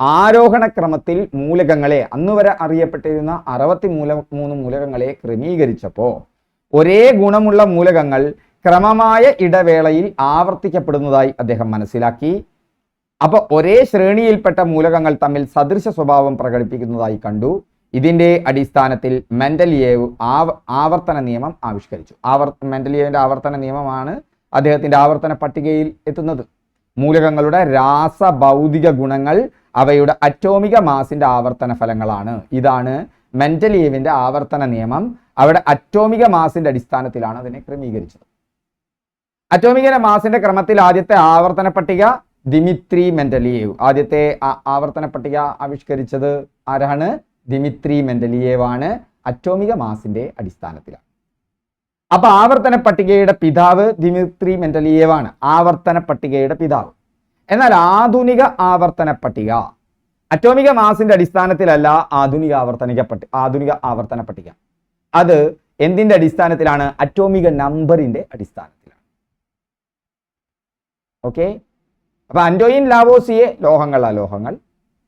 A: ആരോഹണ ക്രമത്തിൽ മൂലകങ്ങളെ, അന്ന് വരെ അറിയപ്പെട്ടിരുന്ന 63 മൂലകങ്ങളെ ക്രമീകരിച്ചപ്പോൾ ഒരേ ഗുണമുള്ള മൂലകങ്ങൾ ക്രമമായ ഇടവേളയിൽ ആവർത്തിക്കപ്പെടുന്നതായി അദ്ദേഹം മനസ്സിലാക്കി. അപ്പോൾ ഒരേ ശ്രേണിയിൽപ്പെട്ട മൂലകങ്ങൾ തമ്മിൽ സദൃശ സ്വഭാവം പ്രകടിപ്പിക്കുന്നതായി കണ്ടു. ഇതിന്റെ അടിസ്ഥാനത്തിൽ മെന്റലിയേവ് ആവർത്തന നിയമം ആവിഷ്കരിച്ചു. മെന്റലിയേവിന്റെ ആവർത്തന നിയമമാണ് അദ്ദേഹത്തിന്റെ ആവർത്തന പട്ടികയിൽ എത്തുന്നത്. മൂലകങ്ങളുടെ രാസഭൗതിക ഗുണങ്ങൾ അവയുടെ അറ്റോമിക മാസിന്റെ ആവർത്തന ഫലങ്ങളാണ്. ഇതാണ് മെന്റലിയേവിന്റെ ആവർത്തന നിയമം. അവിടെ അറ്റോമിക മാസിന്റെ അടിസ്ഥാനത്തിലാണ് അതിനെ ക്രമീകരിച്ചത്. അറ്റോമിക മാസിന്റെ ക്രമത്തിൽ ആദ്യത്തെ ആവർത്തന പട്ടിക ദിമിത്രി മെന്റലിയേവ്. ആദ്യത്തെ ആവർത്തന പട്ടിക ആവിഷ്കരിച്ചത് ആരാണ്? ദിമിത്രി മെന്റലിയേവ് ആണ്. അറ്റോമിക മാസിന്റെ അടിസ്ഥാനത്തിലാണ്. അപ്പൊ ആവർത്തന പട്ടികയുടെ പിതാവ് ദിമിത്രി മെന്റലിയേവ് ആണ്, ആവർത്തന പട്ടികയുടെ പിതാവ്. എന്നാൽ ആധുനിക ആവർത്തന പട്ടിക അറ്റോമിക മാസിന്റെ അടിസ്ഥാനത്തിലല്ല. ആധുനിക ആവർത്തന പട്ടിക അത് എന്തിന്റെ അടിസ്ഥാനത്തിലാണ്? അറ്റോമിക നമ്പറിന്റെ അടിസ്ഥാനത്തിലാണ്. ഓക്കെ. അപ്പൊ അന്റോയിൻ ലാവോസിയെ ലോഹങ്ങൾ അലോഹങ്ങൾ,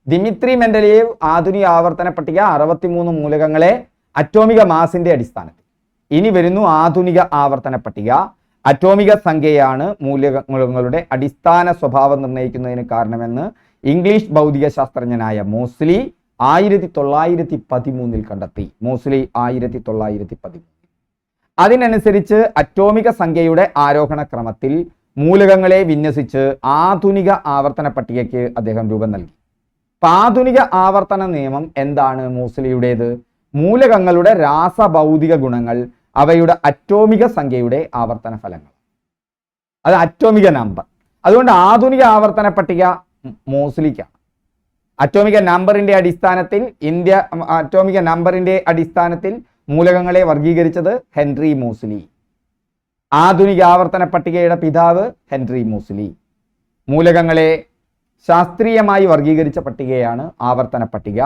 A: ദിമിത്രി മെന്റലിയേവ് ആധുനിക ആവർത്തന പട്ടിക 63 മൂലകങ്ങളെ അറ്റോമിക മാസിന്റെ അടിസ്ഥാനത്തിൽ. ഇനി വരുന്നു ആധുനിക ആവർത്തന പട്ടിക. അറ്റോമിക സംഖ്യയാണ് മൂലകങ്ങളുടെ അടിസ്ഥാന സ്വഭാവം നിർണ്ണയിക്കുന്നതിന് കാരണമെന്ന് ഇംഗ്ലീഷ് ഭൗതിക ശാസ്ത്രജ്ഞനായ മോസ്ലി 1913 കണ്ടെത്തി. മോസ്ലി 1913. അതിനനുസരിച്ച് അറ്റോമിക സംഖ്യയുടെ ആരോഹണ ക്രമത്തിൽ മൂലകങ്ങളെ വിന്യസിച്ച് ആധുനിക ആവർത്തന പട്ടികയ്ക്ക് അദ്ദേഹം രൂപം നൽകി. ആധുനിക ആവർത്തന നിയമം എന്താണ് മോസ്ലിയുടേത്? മൂലകങ്ങളുടെ രാസഭൗതിക ഗുണങ്ങൾ അവയുടെ അറ്റോമിക സംഖ്യയുടെ ആവർത്തന ഫലങ്ങൾ, അത് അറ്റോമിക നമ്പർ. അതുകൊണ്ട് ആധുനിക ആവർത്തന പട്ടിക മോസ്ലിക്കാണ്. അറ്റോമിക നമ്പറിന്റെ അടിസ്ഥാനത്തിൽ മൂലകങ്ങളെ വർഗീകരിച്ചത് ഹെൻറി മോസ്ലി. ആധുനിക ആവർത്തന പട്ടികയുടെ പിതാവ് ഹെൻറി മോസ്ലി. മൂലകങ്ങളെ ശാസ്ത്രീയമായി വർഗീകരിച്ച പട്ടികയാണ് ആവർത്തന പട്ടിക.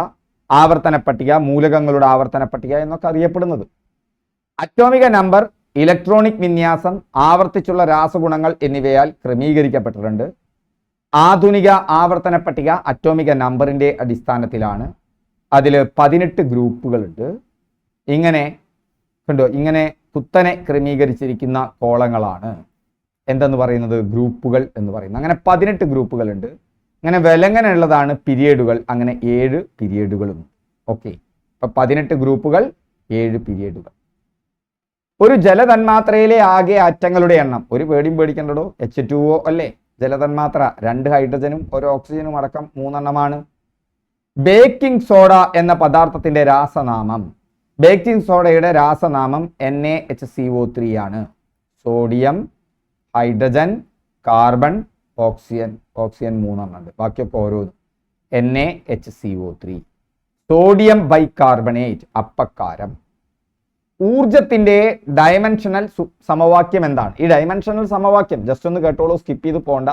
A: ആവർത്തന പട്ടിക, മൂലകങ്ങളുടെ ആവർത്തന പട്ടിക എന്നൊക്കെ അറിയപ്പെടുന്നത്. അറ്റോമിക നമ്പർ, ഇലക്ട്രോണിക് വിന്യാസം, ആവർത്തിച്ചുള്ള രാസഗുണങ്ങൾ എന്നിവയാൽ ക്രമീകരിക്കപ്പെട്ടിട്ടുണ്ട്. ആധുനിക ആവർത്തന പട്ടിക അറ്റോമിക നമ്പറിന്റെ അടിസ്ഥാനത്തിലാണ്. അതിൽ 18 ഗ്രൂപ്പുകളുണ്ട്. ഇങ്ങനെ കണ്ടോ, ഇങ്ങനെ കുത്തനെ ക്രമീകരിച്ചിരിക്കുന്ന കോളങ്ങളാണ് എന്തെന്ന് പറയുന്നത്, ഗ്രൂപ്പുകൾ എന്ന് പറയുന്നത്. അങ്ങനെ 18 ഗ്രൂപ്പുകളുണ്ട്. അങ്ങനെ വിലങ്ങനുള്ളതാണ് പിരിയഡുകൾ. അങ്ങനെ 7 പിരിയഡുകളും. ഓക്കെ, ഇപ്പൊ 18 ഗ്രൂപ്പുകൾ, 7 പിരിയഡുകൾ. ഒരു ജലതന്മാത്രയിലെ ആകെ ആറ്റങ്ങളുടെ എണ്ണം, ഒരു പേടിയും പേടിക്കണ്ടോ, H2O അല്ലേ ജലതന്മാത്ര. 2 ഹൈഡ്രജനും 1 ഓക്സിജനും അടക്കം 3 എണ്ണമാണ്. ബേക്കിംഗ് സോഡ എന്ന പദാർത്ഥത്തിന്റെ രാസനാമം, ബേക്കിംഗ് സോഡയുടെ രാസനാമം NaHCO3 ആണ്. സോഡിയം, ഹൈഡ്രജൻ, കാർബൺ, ഓക്സിജൻ 3 എണ്ണം ഉണ്ട്. ബാക്കിയൊക്കെ ഓരോന്നും. NaHCO3. സോഡിയം ബൈകാർബണേറ്റ്, അപ്പക്കാരം. ഊർജത്തിന്റെ ഡയമെൻഷണൽ സമവാക്യം എന്താണ്? ഈ ഡയമെൻഷണൽ സമവാക്യം ജസ്റ്റ് ഒന്ന് കേട്ടോളൂ, സ്കിപ്പ് ചെയ്ത് പോണ്ട,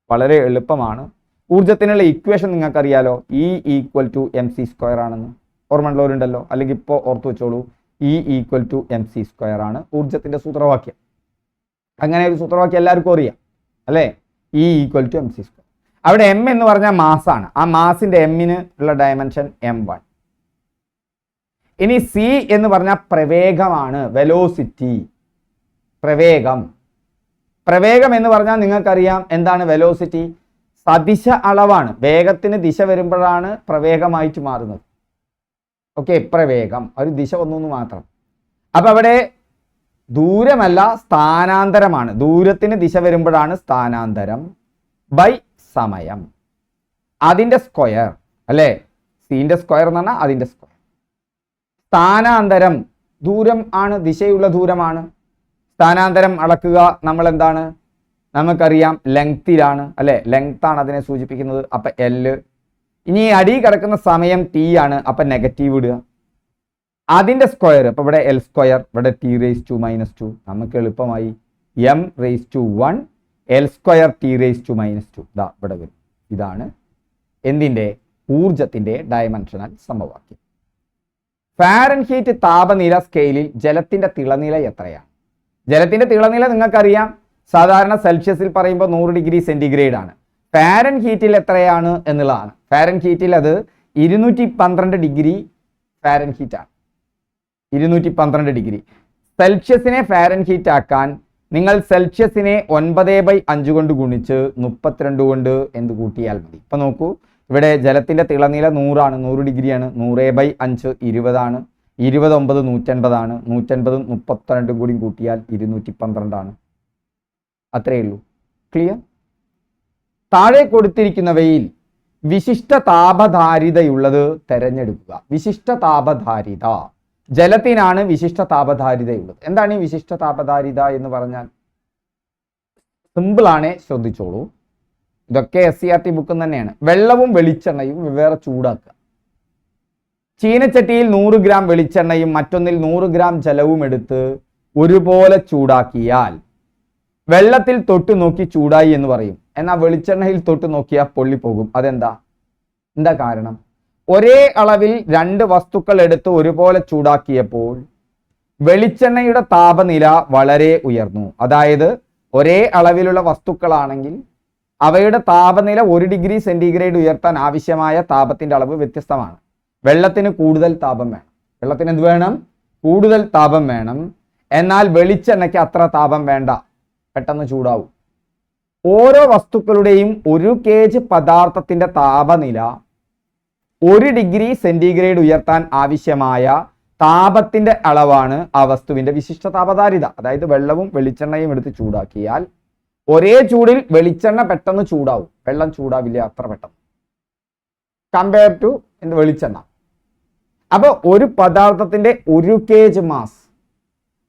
A: വളരെ എളുപ്പമാണ്. ഊർജത്തിനുള്ള ഇക്വേഷൻ നിങ്ങൾക്കറിയാലോ, E=mc² ആണെന്ന്. ഓർമ്മയുള്ളവരുണ്ടല്ലോ, അല്ലെങ്കിൽ ഇപ്പോൾ ഓർത്തു വെച്ചോളൂ. E=mc² ആണ് ഊർജത്തിന്റെ സൂത്രവാക്യം. അങ്ങനെ ഒരു സൂത്രവാക്യം എല്ലാവർക്കും അറിയാം അല്ലേ, E=mc². അവിടെ m എന്ന് പറഞ്ഞാൽ മാസാണ്. ആ മാസിന്റെ എമ്മിന് ഉള്ള ഡയമെൻഷൻ m1. ഇനി c എന്ന് പറഞ്ഞാൽ പ്രവേഗമാണ്, വെലോസിറ്റി, പ്രവേഗം. പ്രവേഗം എന്ന് പറഞ്ഞാൽ നിങ്ങൾക്കറിയാം എന്താണ് വെലോസിറ്റി, സദിശ അളവാണ്. വേഗത്തിന് ദിശ വരുമ്പോഴാണ് പ്രവേഗമായിട്ട് മാറുന്നത്. ഓക്കെ, പ്രവേഗം ഒരു ദിശ വന്നു മാത്രം. അപ്പൊ അവിടെ ദൂരമല്ല, സ്ഥാനാന്തരമാണ്. ദൂരത്തിന് ദിശ വരുമ്പോഴാണ് സ്ഥാനാന്തരം. ബൈ സമയം, അതിന്റെ സ്ക്വയർ അല്ലേ, സീന്റെ സ്ക്വയർ എന്ന് പറഞ്ഞാൽ അതിന്റെ സ്ക്വയർ. സ്ഥാനാന്തരം ദൂരം ആണ്, ദിശയുള്ള ദൂരമാണ്. സ്ഥാനാന്തരം അളക്കുക നമ്മൾ എന്താണ്, നമുക്കറിയാം ലെങ്തിലാണ് അല്ലെ, ലെങ്ത് ആണ് അതിനെ സൂചിപ്പിക്കുന്നത്. അപ്പൊ L. ഇനി അടി കിടക്കുന്ന സമയം T ആണ്, അപ്പൊ നെഗറ്റീവ് ഇടുക. അതിന്റെ സ്ക്വയർ, അപ്പൊ ഇവിടെ L², ഇവിടെ T⁻². നമുക്ക് എളുപ്പമായി m⁻1 L² T⁻². ഇതാ ഇവിടെ വരും. ഇതാണ് എന്തിന്റെ, ഊർജത്തിന്റെ ഡയമെൻഷണൽ സമവാക്യം. ഫാരൻഹീറ്റ് താപനില സ്കെയിലിൽ ജലത്തിന്റെ തിളനില എത്രയാണ്? ജലത്തിന്റെ തിളനില നിങ്ങൾക്കറിയാം, സാധാരണ സെൽഷ്യസിൽ പറയുമ്പോൾ 100 ഡിഗ്രി സെന്റിഗ്രേഡ് ആണ്. ഫാരൻഹീറ്റിൽ എത്രയാണ് എന്നുള്ളതാണ്. ഫാരൻഹീറ്റിൽ അത് 212 ഡിഗ്രി ഫാരൻഹീറ്റ് ആണ്. 212 ഡിഗ്രി. സെൽഷ്യസിനെ ഫാരൻഹീറ്റ് ആക്കാൻ നിങ്ങൾ സെൽഷ്യസിനെ 9/5 കൊണ്ട് ഗുണിച്ച് 32 കൊണ്ട് എന്ത് കൂട്ടിയാൽ മതി. ഇപ്പൊ നോക്കൂ, ഇവിടെ ജലത്തിന്റെ തിളനില 100 ആണ്, 100 ഡിഗ്രിയാണ്. 100/5 20 ആണ്. 20 9 180 ആണ്. 180 32 കൂടി കൂട്ടിയാൽ 212 ആണ്. അത്രയേ ഉള്ളൂ. ക്ലിയർ? താഴെ കൊടുത്തിരിക്കുന്നവയിൽ വിശിഷ്ട താപധാരിതയുള്ളത് തെരഞ്ഞെടുക്കുക. വിശിഷ്ട താപധാരിത, ജലത്തിനാണ് വിശിഷ്ട താപധാരിതയുള്ളത്. എന്താണ് ഈ വിശിഷ്ട താപധാരിത എന്ന് പറഞ്ഞാൽ? സിമ്പിൾ ആണ്, ശ്രദ്ധിച്ചോളൂ. ഇതൊക്കെ SCERT ബുക്ക് തന്നെയാണ്. വെള്ളവും വെളിച്ചെണ്ണയും വെവ്വേറെ ചൂടാക്കുക. ചീനച്ചട്ടിയിൽ 100 ഗ്രാം വെളിച്ചെണ്ണയും മറ്റൊന്നിൽ 100 ഗ്രാം ജലവും എടുത്ത് ഒരുപോലെ ചൂടാക്കിയാൽ വെള്ളത്തിൽ തൊട്ട് നോക്കി ചൂടായി എന്ന് പറയും. എന്നാൽ വെളിച്ചെണ്ണയിൽ തൊട്ട് നോക്കിയാൽ പൊള്ളിപ്പോകും. എന്താ കാരണം? ഒരേ അളവിൽ 2 വസ്തുക്കൾ എടുത്ത് ഒരുപോലെ ചൂടാക്കിയപ്പോൾ വെളിച്ചെണ്ണയുടെ താപനില വളരെ ഉയർന്നു. അതായത് ഒരേ അളവിലുള്ള വസ്തുക്കളാണെങ്കിൽ അവയുടെ താപനില 1 ഡിഗ്രി സെന്റിഗ്രേഡ് ഉയർത്താൻ ആവശ്യമായ താപത്തിന്റെ അളവ് വ്യത്യസ്തമാണ്. വെള്ളത്തിന് കൂടുതൽ താപം വേണം. വെള്ളത്തിന് എന്ത് വേണം? കൂടുതൽ താപം വേണം. എന്നാൽ വെളിച്ചെണ്ണയ്ക്ക് അത്ര താപം വേണ്ട, പെട്ടെന്ന് ചൂടാവും. ഓരോ വസ്തുക്കളുടെയും 1 kg പദാർത്ഥത്തിന്റെ താപനില 1 ഡിഗ്രി സെന്റിഗ്രേഡ് ഉയർത്താൻ ആവശ്യമായ താപത്തിന്റെ അളവാണ് ആ വസ്തുവിന്റെ വിശിഷ്ട താപധാരിത. അതായത് വെള്ളവും വെളിച്ചെണ്ണയും എടുത്ത് ചൂടാക്കിയാൽ ഒരേ ചൂടിൽ വെളിച്ചെണ്ണ പെട്ടെന്ന് ചൂടാവും, വെള്ളം ചൂടാവില്ല അത്ര പെട്ടെന്ന്, കമ്പയർ ടു വെളിച്ചെണ്ണ. അപ്പൊ ഒരു പദാർത്ഥത്തിന്റെ 1 kg മാസ്,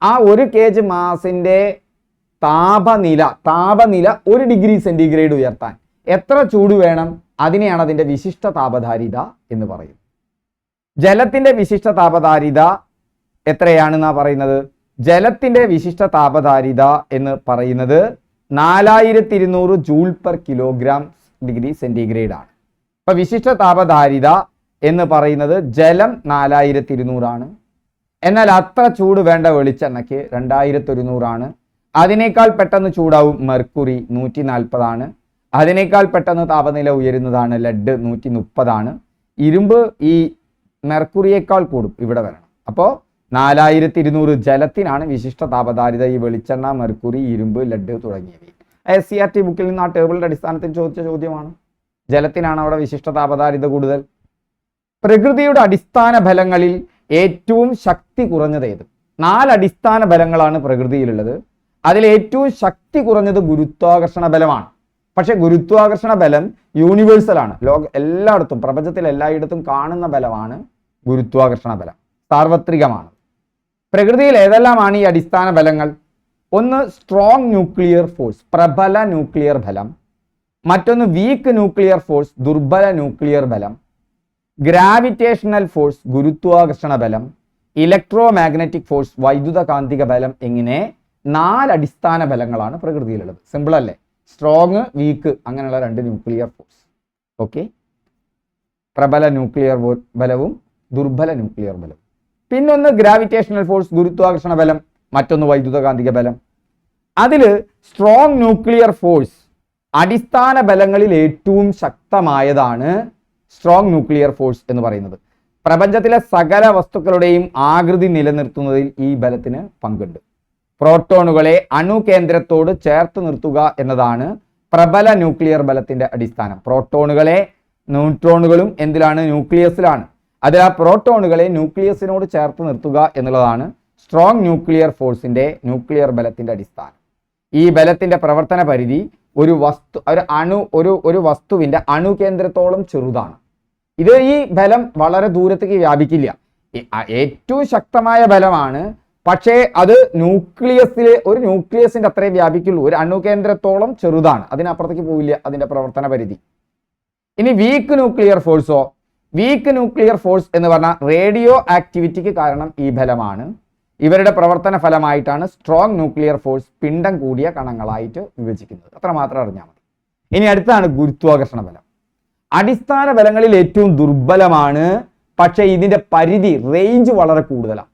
A: ആ 1 kg മാസിന്റെ താപനില 1 ഡിഗ്രി സെന്റിഗ്രേഡ് ഉയർത്താൻ എത്ര ചൂട് വേണം? അതിനെയാണ് അതിന്റെ വിശിഷ്ട താപധാരിത എന്ന് പറയുന്നത്. ജലത്തിന്റെ വിശിഷ്ട താപധാരിത എത്രയാണെന്നാ പറയുന്നത്? ജലത്തിന്റെ വിശിഷ്ട താപധാരിത എന്ന് പറയുന്നത് 4200 joule per kilogram degree centigrade ആണ്. അപ്പൊ വിശിഷ്ട താപധാരിത എന്ന് പറയുന്നത് ജലം 4200 ആണ്. എന്നാൽ അത്ര ചൂട് വേണ്ട വെളിച്ചെണ്ണയ്ക്ക് 2100 ആണ്. അതിനേക്കാൾ പെട്ടെന്ന് ചൂടാവും മെർക്കുറി 140 ആണ്. അതിനേക്കാൾ പെട്ടെന്ന് താപനില ഉയരുന്നതാണ് ലെഡ് 130 ആണ്. ഇരുമ്പ് ഈ മെർക്കുറിയേക്കാൾ കൂടും ഇവിടെ വരണം. അപ്പോൾ 4200 ജലത്തിനാണ് വിശിഷ്ട താപധാരിത. ഈ വെളിച്ചെണ്ണ, മെർക്കുറി, ഇരുമ്പ്, ലെഡ് തുടങ്ങിയവ SCERT ബുക്കിൽ നിന്ന് ആ ടേബിളിന്റെ അടിസ്ഥാനത്തിൽ ചോദിച്ച ചോദ്യമാണ്. ജലത്തിനാണ് അവിടെ വിശിഷ്ട താപധാരിത കൂടുതൽ. പ്രകൃതിയുടെ അടിസ്ഥാന ബലങ്ങളിൽ ഏറ്റവും ശക്തി കുറഞ്ഞത് ഏത്? 4 അടിസ്ഥാന ബലങ്ങളാണ് പ്രകൃതിയിലുള്ളത്. അതിൽ ഏറ്റവും ശക്തി കുറഞ്ഞത് ഗുരുത്വാകർഷണ ബലമാണ്. പക്ഷെ ഗുരുത്വാകർഷണ ബലം യൂണിവേഴ്സൽ ആണ്. എല്ലായിടത്തും, പ്രപഞ്ചത്തിൽ എല്ലായിടത്തും കാണുന്ന ബലമാണ് ഗുരുത്വാകർഷണ ബലം, സാർവത്രികമാണ്. പ്രകൃതിയിൽ ഏതെല്ലാമാണ് ഈ അടിസ്ഥാന ബലങ്ങൾ? ഒന്ന് സ്ട്രോങ് ന്യൂക്ലിയർ ഫോഴ്സ്, പ്രബല ന്യൂക്ലിയർ ബലം. മറ്റൊന്ന് വീക്ക് ന്യൂക്ലിയർ ഫോഴ്സ്, ദുർബല ന്യൂക്ലിയർ ബലം. ഗ്രാവിറ്റേഷണൽ ഫോഴ്സ്, ഗുരുത്വാകർഷണ ബലം. ഇലക്ട്രോ മാഗ്നറ്റിക് ഫോഴ്സ്, വൈദ്യുത കാന്തിക ബലം. ഇങ്ങനെ 4 അടിസ്ഥാന ബലങ്ങളാണ് പ്രകൃതിയിലുള്ളത്. സിമ്പിൾ അല്ലേ? സ്ട്രോങ്, വീക്ക്, അങ്ങനെയുള്ള 2 ന്യൂക്ലിയർ ഫോഴ്സ്. ഓക്കെ, പ്രബല ന്യൂക്ലിയർ ബലവും ദുർബല ന്യൂക്ലിയർ ബലം. പിന്നൊന്ന് ഗ്രാവിറ്റേഷണൽ ഫോഴ്സ്, ഗുരുത്വാകർഷണ ബലം. മറ്റൊന്ന് വൈദ്യുത കാന്തിക ബലം. അതിൽ സ്ട്രോങ് ന്യൂക്ലിയർ ഫോഴ്സ് അടിസ്ഥാന ബലങ്ങളിൽ ഏറ്റവും ശക്തമായതാണ് സ്ട്രോങ് ന്യൂക്ലിയർ ഫോഴ്സ് എന്ന് പറയുന്നത്. പ്രപഞ്ചത്തിലെ സകല വസ്തുക്കളുടെയും ആകൃതി നിലനിർത്തുന്നതിൽ ഈ ബലത്തിന് പങ്കുണ്ട്. പ്രോട്ടോണുകളെ അണുകേന്ദ്രത്തോട് ചേർത്ത് നിർത്തുക എന്നതാണ് പ്രബല ന്യൂക്ലിയർ ബലത്തിന്റെ അടിസ്ഥാനം. പ്രോട്ടോണുകളെ, ന്യൂട്രോണുകളും എന്തിലാണ്? ന്യൂക്ലിയസിലാണ്. അതിൽ ആ പ്രോട്ടോണുകളെ ന്യൂക്ലിയസിനോട് ചേർത്ത് നിർത്തുക എന്നുള്ളതാണ് സ്ട്രോങ് ന്യൂക്ലിയർ ഫോഴ്സിന്റെ, ന്യൂക്ലിയർ ബലത്തിന്റെ അടിസ്ഥാനം. ഈ ബലത്തിന്റെ പ്രവർത്തന പരിധി ഒരു വസ്തുവിന്റെ അണുകേന്ദ്രത്തോളം ചെറുതാണ്. ഈ ബലം വളരെ ദൂരത്തേക്ക് വ്യാപിക്കില്ല. ഏറ്റവും ശക്തമായ ബലമാണ്, പക്ഷേ അത് ഒരു ന്യൂക്ലിയസിന്റെ അത്രയും വ്യാപിക്കുള്ളൂ. ഒരു അണുകേന്ദ്രത്തോളം ചെറുതാണ്, അതിനപ്പുറത്തേക്ക് പോവില്ല അതിന്റെ പ്രവർത്തന പരിധി. ഇനി വീക്ക് ന്യൂക്ലിയർ ഫോഴ്സോ? വീക്ക് ന്യൂക്ലിയർ ഫോഴ്സ് എന്ന് പറഞ്ഞാൽ റേഡിയോ ആക്ടിവിറ്റിക്ക് കാരണം ഈ ബലമാണ്. ഇവരുടെ പ്രവർത്തന ഫലമായിട്ടാണ് സ്ട്രോങ് ന്യൂക്ലിയർ ഫോഴ്സ് പിണ്ഡം കൂടിയ കണങ്ങളായിട്ട് വിഭജിക്കുന്നത്. അത്രമാത്രം അറിഞ്ഞാൽ മതി. ഇനി അടുത്താണ് ഗുരുത്വാകർഷണ ബലം. അടിസ്ഥാന ബലങ്ങളിൽ ഏറ്റവും ദുർബലമാണ്, പക്ഷേ ഇതിന്റെ പരിധി, റേഞ്ച് വളരെ കൂടുതലാണ്.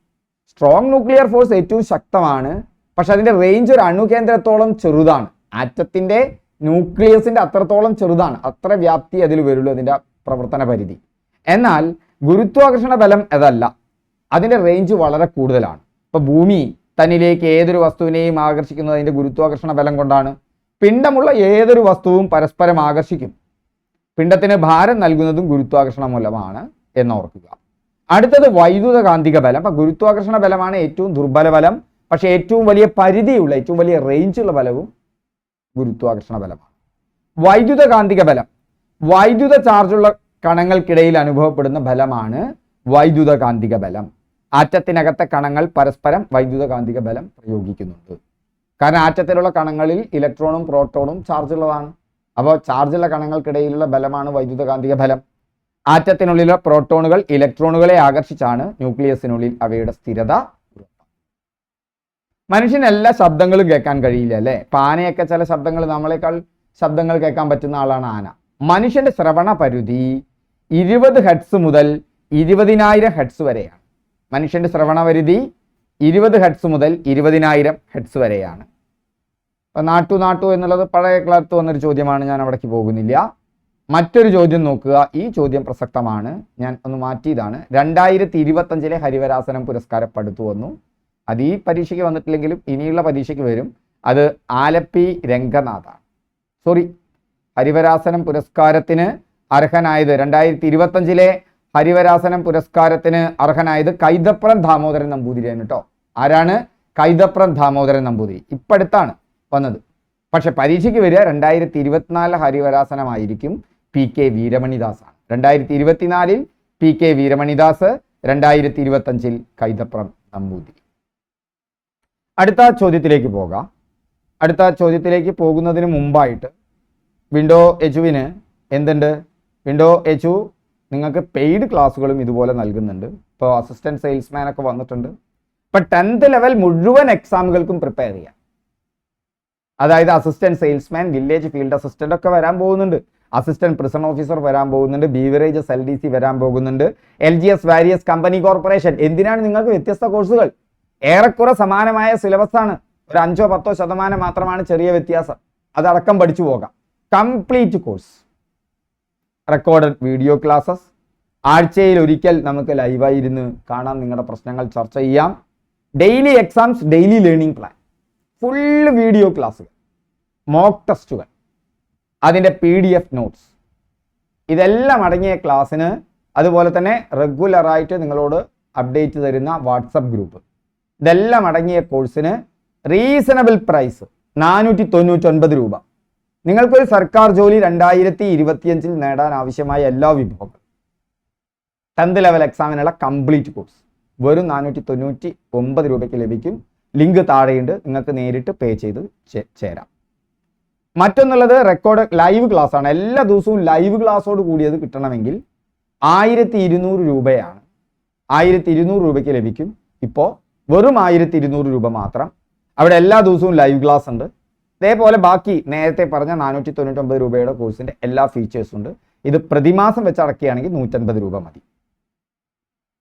A: സ്ട്രോങ് ന്യൂക്ലിയർ ഫോഴ്സ് ഏറ്റവും ശക്തമാണ്, പക്ഷെ അതിന്റെ റേഞ്ച് ഒരു അണുകേന്ദ്രത്തോളം ചെറുതാണ്. ആറ്റത്തിന്റെ, ന്യൂക്ലിയസിന്റെ അത്രത്തോളം ചെറുതാണ്. അത്ര വ്യാപ്തി അതിൽ വരുള്ളൂ അതിന്റെ പ്രവർത്തന പരിധി. എന്നാൽ ഗുരുത്വാകർഷണ ബലം അതല്ല, അതിന്റെ റേഞ്ച് വളരെ കൂടുതലാണ്. ഇപ്പൊ ഭൂമി തന്നിലേക്ക് ഏതൊരു വസ്തുവിനെയും ആകർഷിക്കുന്നത് അതിന്റെ ഗുരുത്വാകർഷണ ബലം കൊണ്ടാണ്. പിണ്ഡമുള്ള ഏതൊരു വസ്തുവും പരസ്പരം ആകർഷിക്കും. പിണ്ഡത്തിന് ഭാരം നൽകുന്നതും ഗുരുത്വാകർഷണ മൂലമാണ് എന്നോർക്കുക. അടുത്തത് വൈദ്യുത കാന്തിക ബലം. അപ്പൊ ഗുരുത്വാകർഷണ ബലമാണ് ഏറ്റവും ദുർബല ബലം, പക്ഷെ ഏറ്റവും വലിയ പരിധിയുള്ള, ഏറ്റവും വലിയ റേഞ്ചുള്ള ബലവും ഗുരുത്വാകർഷണ ബലമാണ്. വൈദ്യുത കാന്തിക ബലം, വൈദ്യുത ചാർജുള്ള കണങ്ങൾക്കിടയിൽ അനുഭവപ്പെടുന്ന ബലമാണ് വൈദ്യുത കാന്തിക ബലം. ആറ്റത്തിനകത്തെ കണങ്ങൾ പരസ്പരം വൈദ്യുത കാന്തിക ബലം പ്രയോഗിക്കുന്നുണ്ട്. കാരണം ആറ്റത്തിലുള്ള കണങ്ങളിൽ ഇലക്ട്രോണും പ്രോട്ടോണും ചാർജുള്ളതാണ്. അപ്പോൾ ചാർജുള്ള കണങ്ങൾക്കിടയിലുള്ള ബലമാണ് വൈദ്യുത കാന്തിക ബലം. ആറ്റത്തിനുള്ളിലെ പ്രോട്ടോണുകൾ ഇലക്ട്രോണുകളെ ആകർഷിച്ചാണ് ന്യൂക്ലിയസിനുള്ളിൽ അവയുടെ സ്ഥിരത. മനുഷ്യന് എല്ലാ ശബ്ദങ്ങളും കേൾക്കാൻ കഴിയില്ല അല്ലേ? ഇപ്പം ആനയൊക്കെ ചില ശബ്ദങ്ങൾ, നമ്മളെക്കാൾ ശബ്ദങ്ങൾ കേൾക്കാൻ പറ്റുന്ന ആളാണ് ആന. മനുഷ്യന്റെ ശ്രവണ പരിധി 20 ഹെർട്സ് മുതൽ 20,000 ഹെർട്സ് വരെയാണ്. മനുഷ്യന്റെ ശ്രവണ പരിധി 20 ഹെർട്സ് മുതൽ 20,000 ഹെർട്സ് വരെയാണ്. അപ്പം നാട്ടു എന്നുള്ളത് പഴയ കാലത്ത് വന്നൊരു ചോദ്യമാണ്, ഞാൻ അവിടേക്ക് പോകുന്നില്ല. മറ്റൊരു ചോദ്യം നോക്കുക. ഈ ചോദ്യം പ്രസക്തമാണ്, ഞാൻ ഒന്ന് മാറ്റിയതാണ്. 2025 ഹരിവരാസനം പുരസ്കാരം പടുത്തു വന്നു. അത് ഈ പരീക്ഷയ്ക്ക് വന്നിട്ടില്ലെങ്കിലും ഇനിയുള്ള പരീക്ഷയ്ക്ക് വരും. അത് ആലപ്പി രംഗനാഥാണ്. ഹരിവരാസനം പുരസ്കാരത്തിന് അർഹനായത്, 2025 ഹരിവരാസനം പുരസ്കാരത്തിന് അർഹനായത് കൈതപ്രം ദാമോദരൻ നമ്പൂതിരിയാണ് കേട്ടോ. ആരാണ്? കൈതപ്രം ദാമോദരൻ നമ്പൂതിരി. ഇപ്പടുത്താണ് വന്നത്. പക്ഷെ പരീക്ഷയ്ക്ക് വരിക 2024 ഹരിവരാസനമായിരിക്കും. PK വീരമണിദാസാണ്. 2024 PK വീരമണിദാസ്, 2025 കൈതപ്രം നമ്പൂതിരി. അടുത്ത ചോദ്യത്തിലേക്ക് പോകാം. അടുത്ത ചോദ്യത്തിലേക്ക് പോകുന്നതിന് മുമ്പായിട്ട് വിൻഡോ എച്ചുവിന് എന്തുണ്ട്? വിൻഡോ എച്ചു നിങ്ങൾക്ക് പെയ്ഡ് ക്ലാസ്സുകളും ഇതുപോലെ നൽകുന്നുണ്ട്. ഇപ്പോൾ അസിസ്റ്റൻറ്റ് സെയിൽസ്മാൻ ഒക്കെ വന്നിട്ടുണ്ട്. ഇപ്പം 10th ലെവൽ മുഴുവൻ എക്സാമുകൾക്കും പ്രിപ്പയർ ചെയ്യാം. അതായത് assistant salesman, village field assistant ഒക്കെ വരാൻ പോകുന്നുണ്ട്. അസിസ്റ്റന്റ് പ്രിസൺ ഓഫീസർ വരാൻ പോകുന്നുണ്ട്. ബീവറേജസ് LDC വരാൻ പോകുന്നുണ്ട്. LGS various company corporation. എന്തിനാണ് നിങ്ങൾക്ക് വ്യത്യസ്ത കോഴ്സുകൾ? ഏറെക്കുറെ സമാനമായ സിലബസ് ആണ്. ഒരു 5-10% മാത്രമാണ് ചെറിയ വ്യത്യാസം. അതടക്കം പഠിച്ചു പോകാം. Complete course, recorded video classes, ആഴ്ചയിൽ ഒരിക്കൽ നമുക്ക് ലൈവായി ഇരുന്ന് കാണാം, നിങ്ങളുടെ പ്രശ്നങ്ങൾ ചർച്ച ചെയ്യാം. Daily exams, daily learning plan, full video ക്ലാസ്സുകൾ, മോക്ക് ടെസ്റ്റുകൾ, അതിൻ്റെ PDF നോട്ട്സ്, ഇതെല്ലാം അടങ്ങിയ ക്ലാസ്സിന്, അതുപോലെ തന്നെ റെഗുലറായിട്ട് നിങ്ങളോട് അപ്ഡേറ്റ് തരുന്ന വാട്സപ്പ് ഗ്രൂപ്പ്, ഇതെല്ലാം അടങ്ങിയ കോഴ്സിന് റീസണബിൾ പ്രൈസ് 499 രൂപ. നിങ്ങൾക്കൊരു സർക്കാർ ജോലി 2025 നേടാൻ ആവശ്യമായ എല്ലാ വിഭവങ്ങളും 10th ലെവൽ എക്സാമിനുള്ള കംപ്ലീറ്റ് കോഴ്സ് വെറും 499 രൂപയ്ക്ക് ലഭിക്കും. ലിങ്ക് താഴെയുണ്ട്, നിങ്ങൾക്ക് നേരിട്ട് പേ ചെയ്ത് ചേരാം. മറ്റൊന്നുള്ളത് റെക്കോർഡ് ലൈവ് ക്ലാസ് ആണ്. എല്ലാ ദിവസവും ലൈവ് ക്ലാസ്സോട് കൂടിയത് കിട്ടണമെങ്കിൽ 1200 രൂപയാണ്. 1200 രൂപയ്ക്ക് ലഭിക്കും. ഇപ്പോൾ വെറും 1200 രൂപ മാത്രം. അവിടെ എല്ലാ ദിവസവും ലൈവ് ക്ലാസ് ഉണ്ട്. അതേപോലെ ബാക്കി നേരത്തെ പറഞ്ഞ 499 രൂപയുടെ കോഴ്സിൻ്റെ എല്ലാ ഫീച്ചേഴ്സും ഉണ്ട്. ഇത് പ്രതിമാസം വെച്ച് അടക്കുകയാണെങ്കിൽ 150 രൂപ മതി.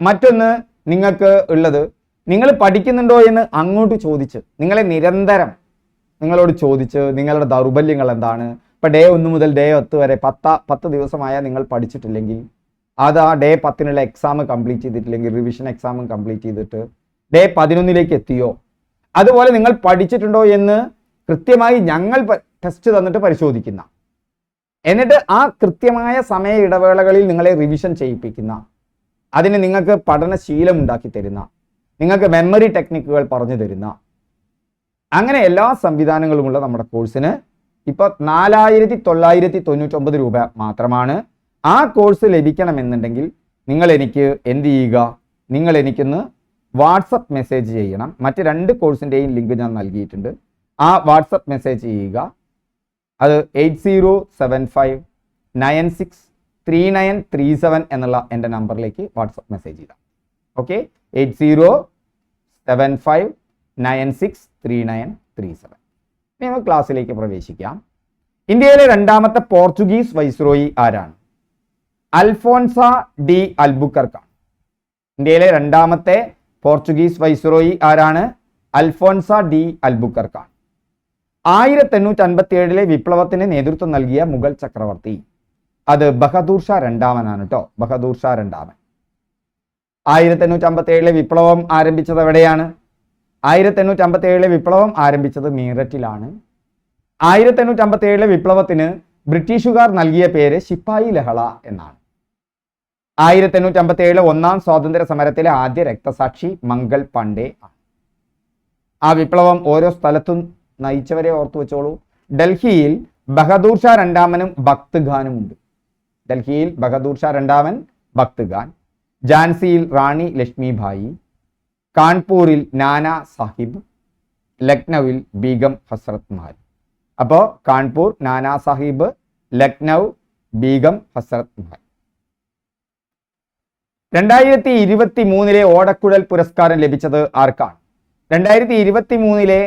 A: മറ്റൊന്ന് നിങ്ങൾക്ക് ഉള്ളത്, നിങ്ങൾ പഠിക്കുന്നുണ്ടോ എന്ന് അങ്ങോട്ട് ചോദിച്ച്, നിങ്ങളെ നിരന്തരം നിങ്ങളോട് ചോദിച്ച് നിങ്ങളുടെ ദൗർബല്യങ്ങൾ എന്താണ്, ഇപ്പോൾ ഡേ 1 മുതൽ ഡേ 10 വരെ 10 ദിവസമായ നിങ്ങൾ പഠിച്ചിട്ടില്ലെങ്കിൽ, അത് ആ ഡേ 10 എക്സാം കംപ്ലീറ്റ് ചെയ്തിട്ടില്ലെങ്കിൽ, റിവിഷൻ എക്സാം കംപ്ലീറ്റ് ചെയ്തിട്ട് ഡേ 11 എത്തിയോ, അതുപോലെ നിങ്ങൾ പഠിച്ചിട്ടുണ്ടോ എന്ന് കൃത്യമായി ഞങ്ങൾ ടെസ്റ്റ് തന്നിട്ട് പരിശോധിക്കുന്ന, എന്നിട്ട് ആ കൃത്യമായ സമയ ഇടവേളകളിൽ നിങ്ങളെ റിവിഷൻ ചെയ്യിപ്പിക്കുന്ന, അതിന് നിങ്ങൾക്ക് പഠനശീലം ഉണ്ടാക്കി തരുന്ന, നിങ്ങൾക്ക് മെമ്മറി ടെക്നിക്കുകൾ പറഞ്ഞു തരുന്ന, അങ്ങനെ എല്ലാ സംവിധാനങ്ങളുമുള്ള നമ്മുടെ കോഴ്സിന് ഇപ്പോൾ 4999 രൂപ മാത്രമാണ്. ആ കോഴ്സ് ലഭിക്കണമെന്നുണ്ടെങ്കിൽ നിങ്ങൾ എനിക്ക് എന്ത് ചെയ്യുക? നിങ്ങൾ എനിക്കൊന്ന് വാട്സപ്പ് മെസ്സേജ് ചെയ്യണം. മറ്റ് 2 കോഴ്സിൻ്റെയും ലിങ്ക് ഞാൻ നൽകിയിട്ടുണ്ട്. ആ വാട്സപ്പ് മെസ്സേജ് ചെയ്യുക. അത് 8075963937 എന്നുള്ള എൻ്റെ നമ്പറിലേക്ക് വാട്സപ്പ് മെസ്സേജ് ചെയ്താൽ. ഓക്കെ, 8075963937. ഇനി നമുക്ക് ക്ലാസ്സിലേക്ക് പ്രവേശിക്കാം. ഇന്ത്യയിലെ 2ാമത്തെ പോർച്ചുഗീസ് വൈസ്രോയി ആരാണ്? അൽഫോൻസ ഡി അൽബുക്കർക്കാണ്. ഇന്ത്യയിലെ 2ാമത്തെ പോർച്ചുഗീസ് വൈസ്രോയി ആരാണ്? അൽഫോൻസ ഡി അൽബുക്കർക്കാണ്. 1857 വിപ്ലവത്തിന് നേതൃത്വം നൽകിയ മുഗൾ ചക്രവർത്തി, അത് ബഹദൂർ ഷാ രണ്ടാമനാണ് കേട്ടോ. ബഹദൂർ ഷാ രണ്ടാമൻ. 1857 വിപ്ലവം ആരംഭിച്ചത് എവിടെയാണ്? 1857 വിപ്ലവം ആരംഭിച്ചത് മീററ്റിലാണ്. 1857 വിപ്ലവത്തിന് ബ്രിട്ടീഷുകാർ നൽകിയ പേര് ശിപ്പായി ലഹള എന്നാണ്. 1857 1ാം സ്വാതന്ത്ര്യ സമരത്തിലെ ആദ്യ രക്തസാക്ഷി മംഗൾ പാണ്ഡെ ആണ്. ആ വിപ്ലവം ഓരോ സ്ഥലത്തും നയിച്ചവരെ ഓർത്തു വെച്ചോളൂ. ഡൽഹിയിൽ ബഹദൂർ ഷാ രണ്ടാമനും ഭക്ത് ഖാനും ഉണ്ട്. ഡൽഹിയിൽ ബഹദൂർ ഷാ രണ്ടാമൻ, ഭക്ത് ഖാൻ. ഝാൻസിയിൽ റാണി ലക്ഷ്മിഭായി, കാൺപൂരിൽ നാനാ സാഹിബ്, ലക്നൌവിൽ ബീഗം ഹസ്രത് മഹൽ. അപ്പോൾ കാൺപൂർ, നാനാ സാഹിബ്, ലക്നൗ, ബീഗം ഹസ്രത് മഹൽ. 2023 ഓടക്കുഴൽ പുരസ്കാരം ലഭിച്ചത് ആർക്കാണ്? 2023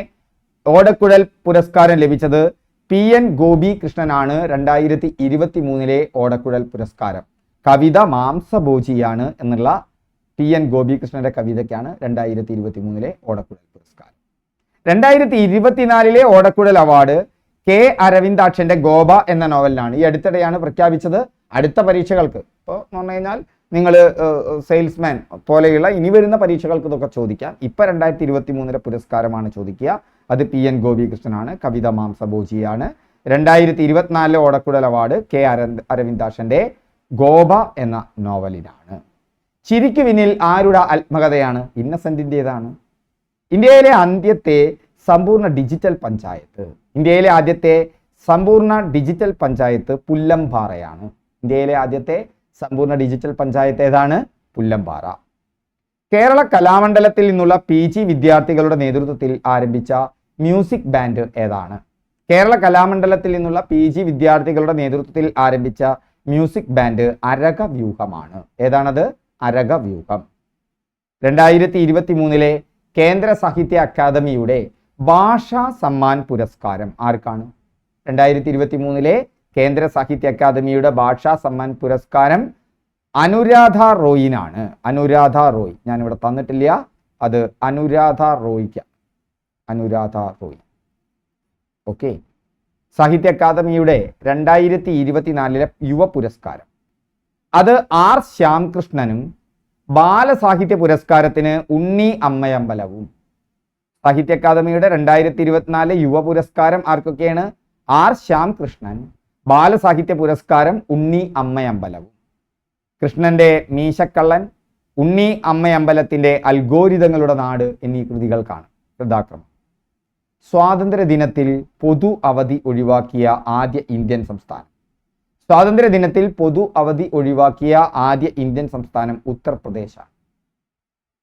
A: ഓടക്കുഴൽ പുരസ്കാരം ലഭിച്ചത് PN ഗോപി കൃഷ്ണനാണ്. 2023 ഓടക്കുഴൽ പുരസ്കാരം കവിത മാംസഭോജിയാണ് എന്നുള്ള PN ഗോപി കൃഷ്ണന്റെ കവിതയ്ക്കാണ് 2023 ഓടക്കുഴൽ പുരസ്കാരം. 2024 ഓടക്കുഴൽ അവാർഡ് K അരവിന്ദാക്ഷന്റെ ഗോപ എന്ന നോവലിനാണ്. ഈ അടുത്തിടെയാണ് പ്രഖ്യാപിച്ചത്. അടുത്ത പരീക്ഷകൾക്ക്, ഇപ്പോൾ എന്ന് പറഞ്ഞു കഴിഞ്ഞാൽ നിങ്ങൾ സെയിൽസ്മാൻ പോലെയുള്ള ഇനി വരുന്ന പരീക്ഷകൾക്ക് ഇതൊക്കെ ചോദിക്കാം. ഇപ്പം 2023 പുരസ്കാരമാണ് ചോദിക്കുക. അത് PN ഗോപി കൃഷ്ണനാണ്, കവിത മാംസഭോജിയാണ്. 2024 ഓടക്കുഴൽ അവാർഡ് K അരവിന്ദാക്ഷന്റെ ഗോപ എന്ന നോവലിനാണ്. ചിരിക്കു പിന്നിൽ ആരുടെ ആത്മകഥയാണ്? ഇന്നസെന്റിൻ്റെതാണ്. ഇന്ത്യയിലെ ആദ്യത്തെ സമ്പൂർണ്ണ ഡിജിറ്റൽ പഞ്ചായത്ത്, ഇന്ത്യയിലെ ആദ്യത്തെ സമ്പൂർണ്ണ ഡിജിറ്റൽ പഞ്ചായത്ത് പുല്ലംപാറയാണ്. ഇന്ത്യയിലെ ആദ്യത്തെ സമ്പൂർണ്ണ ഡിജിറ്റൽ പഞ്ചായത്ത് ഏതാണ്? പുല്ലംപാറ. കേരള കലാമണ്ഡലത്തിൽ നിന്നുള്ള PG വിദ്യാർത്ഥികളുടെ നേതൃത്വത്തിൽ ആരംഭിച്ച മ്യൂസിക് ബാൻഡ് ഏതാണ്? കേരള കലാമണ്ഡലത്തിൽ നിന്നുള്ള PG വിദ്യാർത്ഥികളുടെ നേതൃത്വത്തിൽ ആരംഭിച്ച മ്യൂസിക് ബാൻഡ് അരകവ്യൂഹമാണ്. ഏതാണത്? അരകവ്യൂഹം. 2023 കേന്ദ്ര സാഹിത്യ അക്കാദമിയുടെ ഭാഷാ സമ്മാൻ പുരസ്കാരം ആർക്കാണ്? 2023 കേന്ദ്ര സാഹിത്യ അക്കാദമിയുടെ ഭാഷാ സമ്മാൻ പുരസ്കാരം അനുരാധ റോയിനാണ്. അനുരാധ റോയ്, ഞാനിവിടെ തന്നിട്ടില്ല, അത് അനുരാധ റോയ്ക്ക്. അനുരാധ റോയ്. ഓക്കെ. സാഹിത്യ അക്കാദമിയുടെ 2024 യുവ പുരസ്കാരം അത് R ശ്യാംകൃഷ്ണനും ബാലസാഹിത്യ പുരസ്കാരത്തിന് ഉണ്ണി അമ്മയമ്പലവും. സാഹിത്യ അക്കാദമിയുടെ 2024 യുവ പുരസ്കാരം ആർക്കൊക്കെയാണ്? R ശ്യാംകൃഷ്ണൻ, ബാലസാഹിത്യ പുരസ്കാരം ഉണ്ണി അമ്മയമ്പലവും. കൃഷ്ണന്റെ മീശക്കള്ളൻ, ഉണ്ണി അമ്മയമ്പലത്തിന്റെ അൽഗോരിതങ്ങളുടെ നാട് എന്നീ കൃതികൾക്കാണ് കൃതാക്രമം. സ്വാതന്ത്ര്യ ദിനത്തിൽ പൊതു അവധി ഒഴിവാക്കിയ ആദ്യ ഇന്ത്യൻ സംസ്ഥാനം. സ്വാതന്ത്ര്യ ദിനത്തിൽ പൊതു അവധി ഒഴിവാക്കിയ ആദ്യ ഇന്ത്യൻ സംസ്ഥാനം ഉത്തർപ്രദേശാണ്.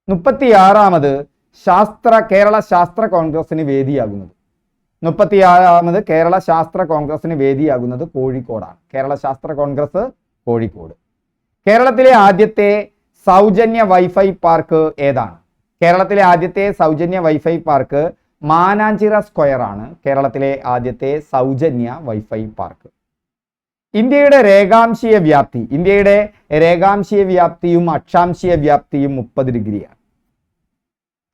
A: 36ാമത് കേരള ശാസ്ത്ര കോൺഗ്രസിന് വേദിയാകുന്നത്. 36ാമത് കേരള ശാസ്ത്ര കോൺഗ്രസിന് വേദിയാകുന്നത് കോഴിക്കോടാണ്. കേരള ശാസ്ത്ര കോൺഗ്രസ് കോഴിക്കോട്. കേരളത്തിലെ ആദ്യത്തെ സൗജന്യ വൈഫൈ പാർക്ക് ഏതാണ്? കേരളത്തിലെ ആദ്യത്തെ സൗജന്യ വൈഫൈ പാർക്ക് മാനാഞ്ചിറ സ്ക്വയർ ആണ്. കേരളത്തിലെ ആദ്യത്തെ സൗജന്യ വൈഫൈ പാർക്ക്. ഇന്ത്യയുടെ രേഖാംശീയ വ്യാപ്തിയും അക്ഷാംശീയ വ്യാപ്തിയും 30 ഡിഗ്രിയാണ്.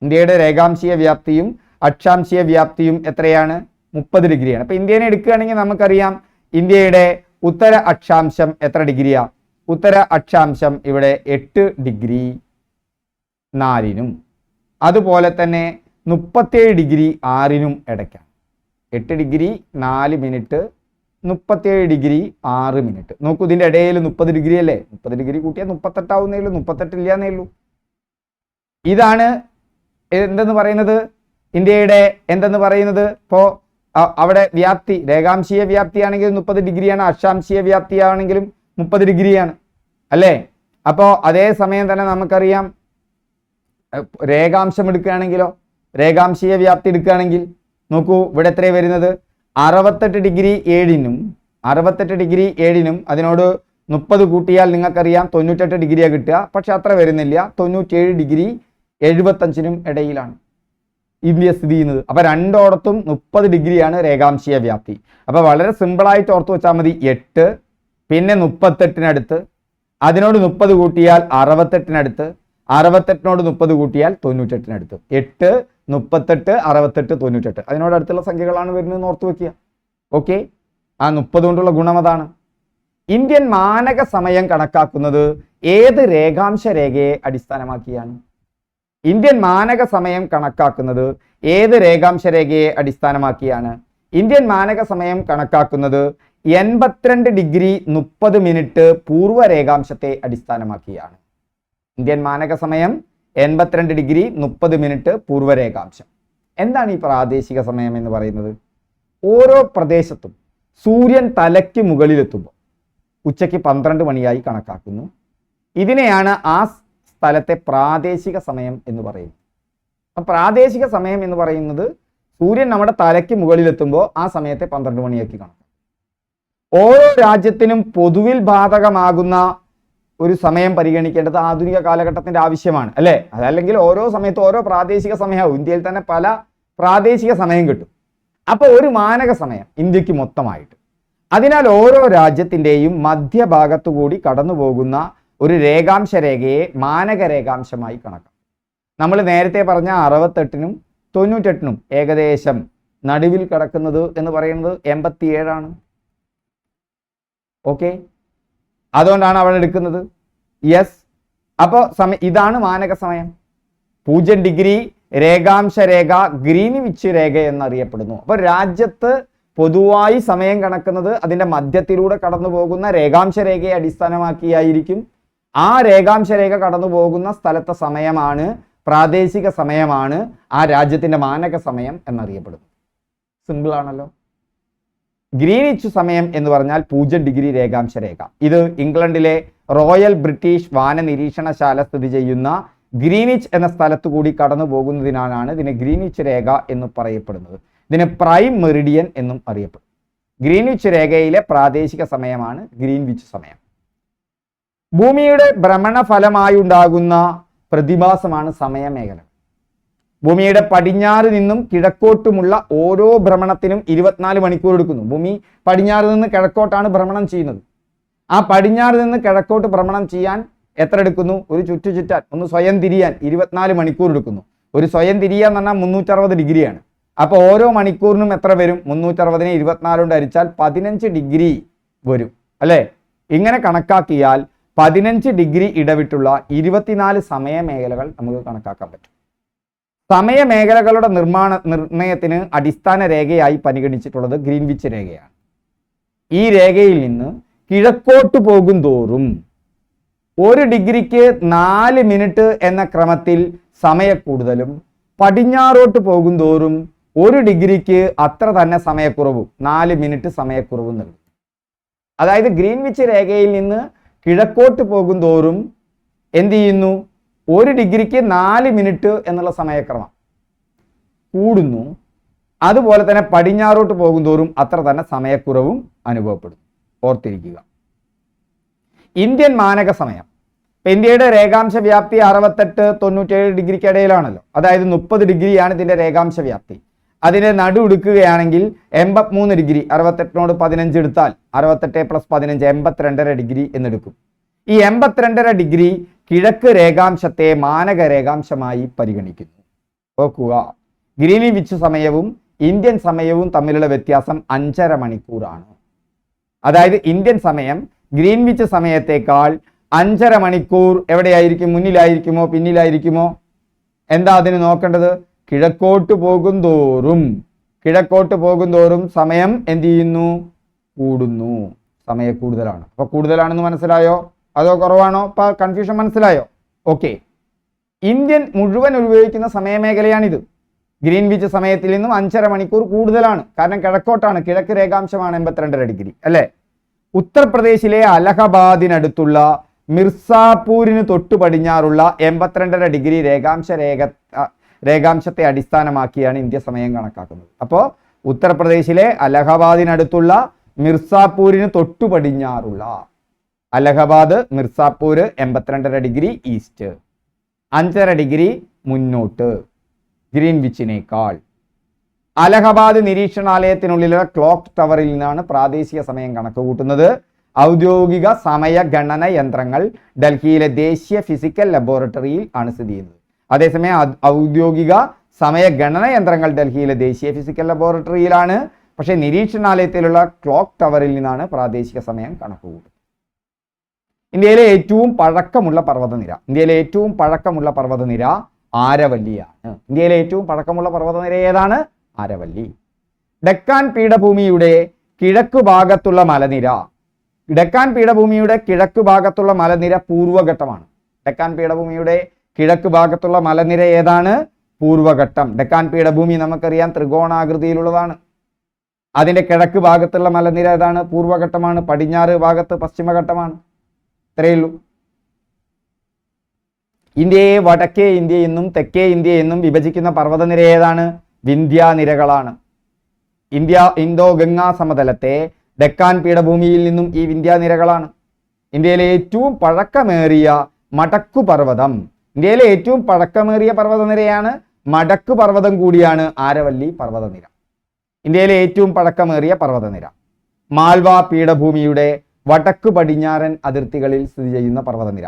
A: ഇന്ത്യയുടെ രേഖാംശീയ വ്യാപ്തിയും അക്ഷാംശീയ വ്യാപ്തിയും എത്രയാണ്? 30 ഡിഗ്രിയാണ്. അപ്പൊ ഇന്ത്യനെ എടുക്കുകയാണെങ്കിൽ നമുക്കറിയാം ഇന്ത്യയുടെ ഉത്തര അക്ഷാംശം എത്ര ഡിഗ്രിയാ? ഉത്തര അക്ഷാംശം ഇവിടെ 8 ഡിഗ്രി 4-നും അതുപോലെ തന്നെ 37 ഡിഗ്രി 6-നും ഇടയ്ക്കാണ്. 8 ഡിഗ്രി 4 മിനിറ്റ്, 37 ഡിഗ്രി 6 മിനിറ്റ്. നോക്കൂ, ഇതിൻ്റെ ഇടയിൽ 30 ഡിഗ്രി അല്ലേ? 30 ഡിഗ്രി കൂട്ടിയാൽ 38 ആവുന്നേ ഉള്ളൂ, 38 ഇല്ലാന്നേ ഉള്ളൂ. ഇതാണ് എന്തെന്ന് പറയുന്നത്? ഇന്ത്യയുടെ എന്തെന്ന് പറയുന്നത്? ഇപ്പോൾ അവിടെ വ്യാപ്തി, രേഖാംശീയ വ്യാപ്തി ആണെങ്കിൽ 30 ഡിഗ്രിയാണ്, അക്ഷാംശീയ വ്യാപ്തി ആണെങ്കിലും 30 ഡിഗ്രിയാണ് അല്ലേ? അപ്പോൾ അതേ സമയം തന്നെ നമുക്കറിയാം രേഖാംശം എടുക്കുകയാണെങ്കിലോ, രേഖാംശീയ വ്യാപ്തി എടുക്കുകയാണെങ്കിൽ നോക്കൂ, ഇവിടെ എത്രയാണ് വരുന്നത്? 68 ഡിഗ്രി 7-നും അതിനോട് 30 കൂട്ടിയാൽ നിങ്ങൾക്കറിയാം 98 ഡിഗ്രിയാണ് കിട്ടുക. പക്ഷെ അത്ര വരുന്നില്ല, 97 ഡിഗ്രി 75-നും ഇടയിലാണ് ഇന്ത്യ സ്ഥിതി ചെയ്യുന്നത്. അപ്പൊ രണ്ടോടത്തും 30 ഡിഗ്രിയാണ് രേഖാംശീയ വ്യാപ്തി. അപ്പൊ വളരെ സിമ്പിളായിട്ട് ഓർത്തു വെച്ചാൽ മതി. 8 പിന്നെ 38-നടുത്ത്, അതിനോട് 30 കൂട്ടിയാൽ 68-നടുത്ത്, 68-നോട് 30 കൂട്ടിയാൽ 98-നടുത്ത്. 8, 38, 68, 98 അതിനോട് അടുത്തുള്ള സംഖ്യകളാണ് വരുന്നതെന്ന് ഓർത്തു വെക്കുക. ഓക്കെ, ആ 30 കൊണ്ടുള്ള ഗുണം അതാണ്. ഇന്ത്യൻ മാനക സമയം കണക്കാക്കുന്നത് ഏത് രേഖാംശ രേഖയെ അടിസ്ഥാനമാക്കിയാണ്? ഇന്ത്യൻ മാനക സമയം കണക്കാക്കുന്നത് ഏത് രേഖാംശ രേഖയെ അടിസ്ഥാനമാക്കിയാണ്? ഇന്ത്യൻ മാനക സമയം കണക്കാക്കുന്നത് 82 ഡിഗ്രി 30 മിനിറ്റ് പൂർവ്വ രേഖാംശത്തെ അടിസ്ഥാനമാക്കിയാണ്. ഇന്ത്യൻ മാനക സമയം 82 ഡിഗ്രി 30 മിനിറ്റ് പൂർവ്വ രേഖാംശം. എന്താണ് ഈ പ്രാദേശിക സമയം എന്ന് പറയുന്നത്? ഓരോ പ്രദേശത്തും സൂര്യൻ തലയ്ക്ക് മുകളിലെത്തുമ്പോൾ ഉച്ചയ്ക്ക് 12 മണിയായി കണക്കാക്കുന്നു. ഇതിനെയാണ് ആ സ്ഥലത്തെ പ്രാദേശിക സമയം എന്ന് പറയുന്നത്. അപ്പം പ്രാദേശിക സമയം എന്ന് പറയുന്നത് സൂര്യൻ നമ്മുടെ തലയ്ക്ക് മുകളിലെത്തുമ്പോൾ ആ സമയത്തെ 12 മണിയാക്കി കണക്കാക്കും. ഓരോ രാജ്യത്തിനും പൊതുവിൽ ബാധകമാകുന്ന ഒരു സമയം പരിഗണിക്കേണ്ടത് ആധുനിക കാലഘട്ടത്തിന്റെ ആവശ്യമാണ് അല്ലേ? അതല്ലെങ്കിൽ ഓരോ സമയത്തും ഓരോ പ്രാദേശിക സമയമാവും. ഇന്ത്യയിൽ തന്നെ പല പ്രാദേശിക സമയം കിട്ടും. അപ്പോൾ ഒരു മാനക സമയം ഇന്ത്യക്ക് മൊത്തമായിട്ട്. അതിനാൽ ഓരോ രാജ്യത്തിൻ്റെയും മധ്യഭാഗത്തു കൂടി കടന്നു പോകുന്ന ഒരു രേഖാംശ രേഖയെ മാനക രേഖാംശമായി കണക്കാക്കും. നമ്മൾ നേരത്തെ പറഞ്ഞ 68-നും 98-നും ഏകദേശം നടുവിൽ കിടക്കുന്നത് എന്ന് പറയുന്നത് 87 ഓക്കെ, അതുകൊണ്ടാണ് അവിടെ എടുക്കുന്നത്. യെസ്, അപ്പോൾ ഇതാണ് മാനക സമയം. 0 ഡിഗ്രി രേഖാംശ രേഖ ഗ്രീൻവിച്ച് രേഖ എന്നറിയപ്പെടുന്നു. അപ്പോൾ രാജ്യത്ത് പൊതുവായി സമയം കണക്കുന്നത് അതിൻ്റെ മധ്യത്തിലൂടെ കടന്നു പോകുന്ന രേഖാംശ രേഖയെ അടിസ്ഥാനമാക്കിയായിരിക്കും. ആ രേഖാംശ രേഖ കടന്നു പോകുന്ന സ്ഥലത്തെ സമയമാണ്, പ്രാദേശിക സമയമാണ് ആ രാജ്യത്തിൻ്റെ മാനക സമയം എന്നറിയപ്പെടുന്നത്. സിമ്പിൾ ആണല്ലോ. ഗ്രീനിച്ച് സമയം എന്ന് പറഞ്ഞാൽ 0 ഡിഗ്രി രേഖാംശ രേഖ. ഇത് ഇംഗ്ലണ്ടിലെ റോയൽ ബ്രിട്ടീഷ് വാന നിരീക്ഷണശാല സ്ഥിതി ചെയ്യുന്ന ഗ്രീനിച്ച് എന്ന സ്ഥലത്തു കൂടി കടന്നു പോകുന്നതിനാലാണ് ഇതിന് ഗ്രീനിച്ച് രേഖ എന്ന് പറയപ്പെടുന്നത്. ഇതിന് പ്രൈം മെറിഡിയൻ എന്നും അറിയപ്പെടും. ഗ്രീൻവിച്ച് രേഖയിലെ പ്രാദേശിക സമയമാണ് ഗ്രീൻവിച്ച് സമയം. ഭൂമിയുടെ ഭ്രമണഫലമായുണ്ടാകുന്ന പ്രതിഭാസമാണ് സമയമേഖല. ഭൂമിയുടെ പടിഞ്ഞാറ് നിന്നും കിഴക്കോട്ടുമുള്ള ഓരോ ഭ്രമണത്തിനും 24 മണിക്കൂർ എടുക്കുന്നു. ഭൂമി പടിഞ്ഞാറ് നിന്ന് കിഴക്കോട്ടാണ് ഭ്രമണം ചെയ്യുന്നത്. ആ പടിഞ്ഞാറ് നിന്ന് കിഴക്കോട്ട് ഭ്രമണം ചെയ്യാൻ എത്ര എടുക്കുന്നു? ഒരു ചുറ്റാൻ ഒന്ന് സ്വയം തിരിയാൻ 24 മണിക്കൂർ എടുക്കുന്നു. ഒരു സ്വയം തിരിയാൻ എന്ന് പറഞ്ഞാൽ 360 ഡിഗ്രിയാണ്. അപ്പോൾ ഓരോ മണിക്കൂറിനും എത്ര വരും? 360നെ 24 കൊണ്ട് ഹരിച്ചാൽ 15 ഡിഗ്രി വരും അല്ലേ? ഇങ്ങനെ കണക്കാക്കിയാൽ 15 ഡിഗ്രി ഇടവിട്ടുള്ള 24 സമയമേഖലകൾ നമുക്ക് കണക്കാക്കാൻ പറ്റും. സമയമേഖലകളുടെ നിർണയത്തിന് അടിസ്ഥാന രേഖയായി പരിഗണിച്ചിട്ടുള്ളത് ഗ്രീൻവിച്ച് രേഖയാണ്. ഈ രേഖയിൽ നിന്ന് കിഴക്കോട്ട് പോകും തോറും 1 ഡിഗ്രിക്ക് 4 മിനിറ്റ് എന്ന ക്രമത്തിൽ സമയക്കൂടുതലും പടിഞ്ഞാറോട്ട് പോകും തോറും 1 ഡിഗ്രിക്ക് അത്ര തന്നെ സമയക്കുറവും 4 മിനിറ്റ് സമയക്കുറവും നൽകും. അതായത് ഗ്രീൻവിച്ച് രേഖയിൽ നിന്ന് കിഴക്കോട്ട് പോകും തോറും എന്ത് ചെയ്യുന്നു? 1 ഡിഗ്രിക്ക് 4 മിനിറ്റ് എന്നുള്ള സമയക്രമം കൂടുന്നു. അതുപോലെ തന്നെ പടിഞ്ഞാറോട്ട് പോകും തോറും അത്ര തന്നെ സമയക്കുറവും അനുഭവപ്പെടും. ഓർത്തിരിക്കുക. ഇന്ത്യൻ മാനക സമയം. ഇന്ത്യയുടെ രേഖാംശ വ്യാപ്തി 68-97 ഡിഗ്രിക്കിടയിലാണല്ലോ. അതായത് 30 ഡിഗ്രിയാണ് ഇതിന്റെ രേഖാംശ വ്യാപ്തി. അതിനെ നടു എടുക്കുകയാണെങ്കിൽ 83 ഡിഗ്രി, 68നോട് 15 എടുത്താൽ 68 + 15 82.5 ഡിഗ്രി എന്നെടുക്കും. ഈ 82.5 ഡിഗ്രി കിഴക്ക് രേഖാംശത്തെ മാനക രേഖാംശമായി പരിഗണിക്കുന്നു. ഓർക്കുക, ഗ്രീൻവിച്ച് സമയവും ഇന്ത്യൻ സമയവും തമ്മിലുള്ള വ്യത്യാസം 5.5 മണിക്കൂറാണ്. അതായത് ഇന്ത്യൻ സമയം ഗ്രീൻവിച്ച് സമയത്തേക്കാൾ 5.5 മണിക്കൂർ എവിടെയായിരിക്കും? മുന്നിലായിരിക്കുമോ പിന്നിലായിരിക്കുമോ? എന്താ അതിന് നോക്കേണ്ടത്? കിഴക്കോട്ട് പോകും തോറും സമയം എന്ത് ചെയ്യുന്നു? കൂടുന്നു. സമയം കൂടുതലാണ്. അപ്പൊ കൂടുതലാണെന്ന് മനസ്സിലായോ? അതോ കുറവാണോ? ഇപ്പൊ കൺഫ്യൂഷൻ മനസ്സിലായോ? ഓക്കെ. ഇന്ത്യൻ മുഴുവൻ ഉപയോഗിക്കുന്ന സമയമേഖലയാണിത്. ഗ്രീൻവിച്ച് സമയത്തിൽ നിന്നും 5.5 മണിക്കൂർ കൂടുതലാണ്. കാരണം കിഴക്കോട്ടാണ്, കിഴക്ക് രേഖാംശമാണ് 82.5 ഡിഗ്രി അല്ലേ? ഉത്തർപ്രദേശിലെ അലഹബാദിനടുത്തുള്ള മിർസാപൂരിന് തൊട്ടു പടിഞ്ഞാറുള്ള 82.5 ഡിഗ്രി രേഖാംശത്തെ അടിസ്ഥാനമാക്കിയാണ് ഇന്ത്യ സമയം കണക്കാക്കുന്നത്. അപ്പോൾ ഉത്തർപ്രദേശിലെ അലഹബാദിനടുത്തുള്ള മിർസാപൂരിന് തൊട്ടു പടിഞ്ഞാറുള്ള Allahabad, Mirzapur 82.5 degree east, 5.5 degree മുന്നോട്ട് ഗ്രീൻവിച്ചിനേക്കാൾ. അലഹബാദ് നിരീക്ഷണാലയത്തിനുള്ളിലുള്ള ക്ലോക്ക് ടവറിൽ നിന്നാണ് പ്രാദേശിക സമയം കണക്ക് കൂട്ടുന്നത്. ഔദ്യോഗിക സമയ ഗണന യന്ത്രങ്ങൾ ഡൽഹിയിലെ ദേശീയ ഫിസിക്കൽ ലബോറട്ടറിയിൽ ആണ് സ്ഥിതി ചെയ്യുന്നത്. അതേസമയം ഔദ്യോഗിക സമയ ഗണന യന്ത്രങ്ങൾ ഡൽഹിയിലെ ദേശീയ ഫിസിക്കൽ ലബോറട്ടറിയിലാണ്. പക്ഷേ നിരീക്ഷണാലയത്തിലുള്ള ക്ലോക്ക് ടവറിൽ നിന്നാണ് പ്രാദേശിക സമയം കണക്ക് കൂട്ടുന്നത്. ഇന്ത്യയിലെ ഏറ്റവും പഴക്കമുള്ള പർവ്വതനിര ആരവല്ലിയാണ്. ഇന്ത്യയിലെ ഏറ്റവും പഴക്കമുള്ള പർവ്വതനിര ഏതാണ്? ആരവല്ലി. ഡെക്കാൻ പീഠഭൂമിയുടെ കിഴക്ക് ഭാഗത്തുള്ള മലനിര പൂർവ്വഘട്ടമാണ്. ഡെക്കാൻ പീഠഭൂമിയുടെ കിഴക്ക് ഭാഗത്തുള്ള മലനിര ഏതാണ്? പൂർവ്വഘട്ടം. ഡെക്കാൻ പീഠഭൂമി നമുക്കറിയാം ത്രികോണാകൃതിയിലുള്ളതാണ്. അതിന്റെ കിഴക്ക് ഭാഗത്തുള്ള മലനിര ഏതാണ്? പൂർവ്വഘട്ടമാണ്. പടിഞ്ഞാറ് ഭാഗത്ത് പശ്ചിമഘട്ടമാണ്. ഇത്രയേ ഉള്ളൂ. ഇന്ത്യയെ വടക്കേ ഇന്ത്യ എന്നും തെക്കേ ഇന്ത്യ എന്നും വിഭജിക്കുന്ന പർവ്വതനിര ഏതാണ്? വിന്ധ്യാനിരകളാണ്. ഇന്തോ ഗംഗാ സമതലത്തെ ഡെക്കാൻ പീഠഭൂമിയിൽ നിന്നും ഈ വിന്ധ്യാനിരകളാണ്. ഇന്ത്യയിലെ ഏറ്റവും പഴക്കമേറിയ പർവ്വതനിരയാണ് മടക്ക് പർവ്വതം കൂടിയാണ് ആരവല്ലി പർവ്വതനിര. ഇന്ത്യയിലെ ഏറ്റവും പഴക്കമേറിയ പർവ്വതനിര മാൽവ പീഠഭൂമിയുടെ വടക്ക് പടിഞ്ഞാറൻ അതിർത്തികളിൽ സ്ഥിതി ചെയ്യുന്ന പർവ്വതനിര.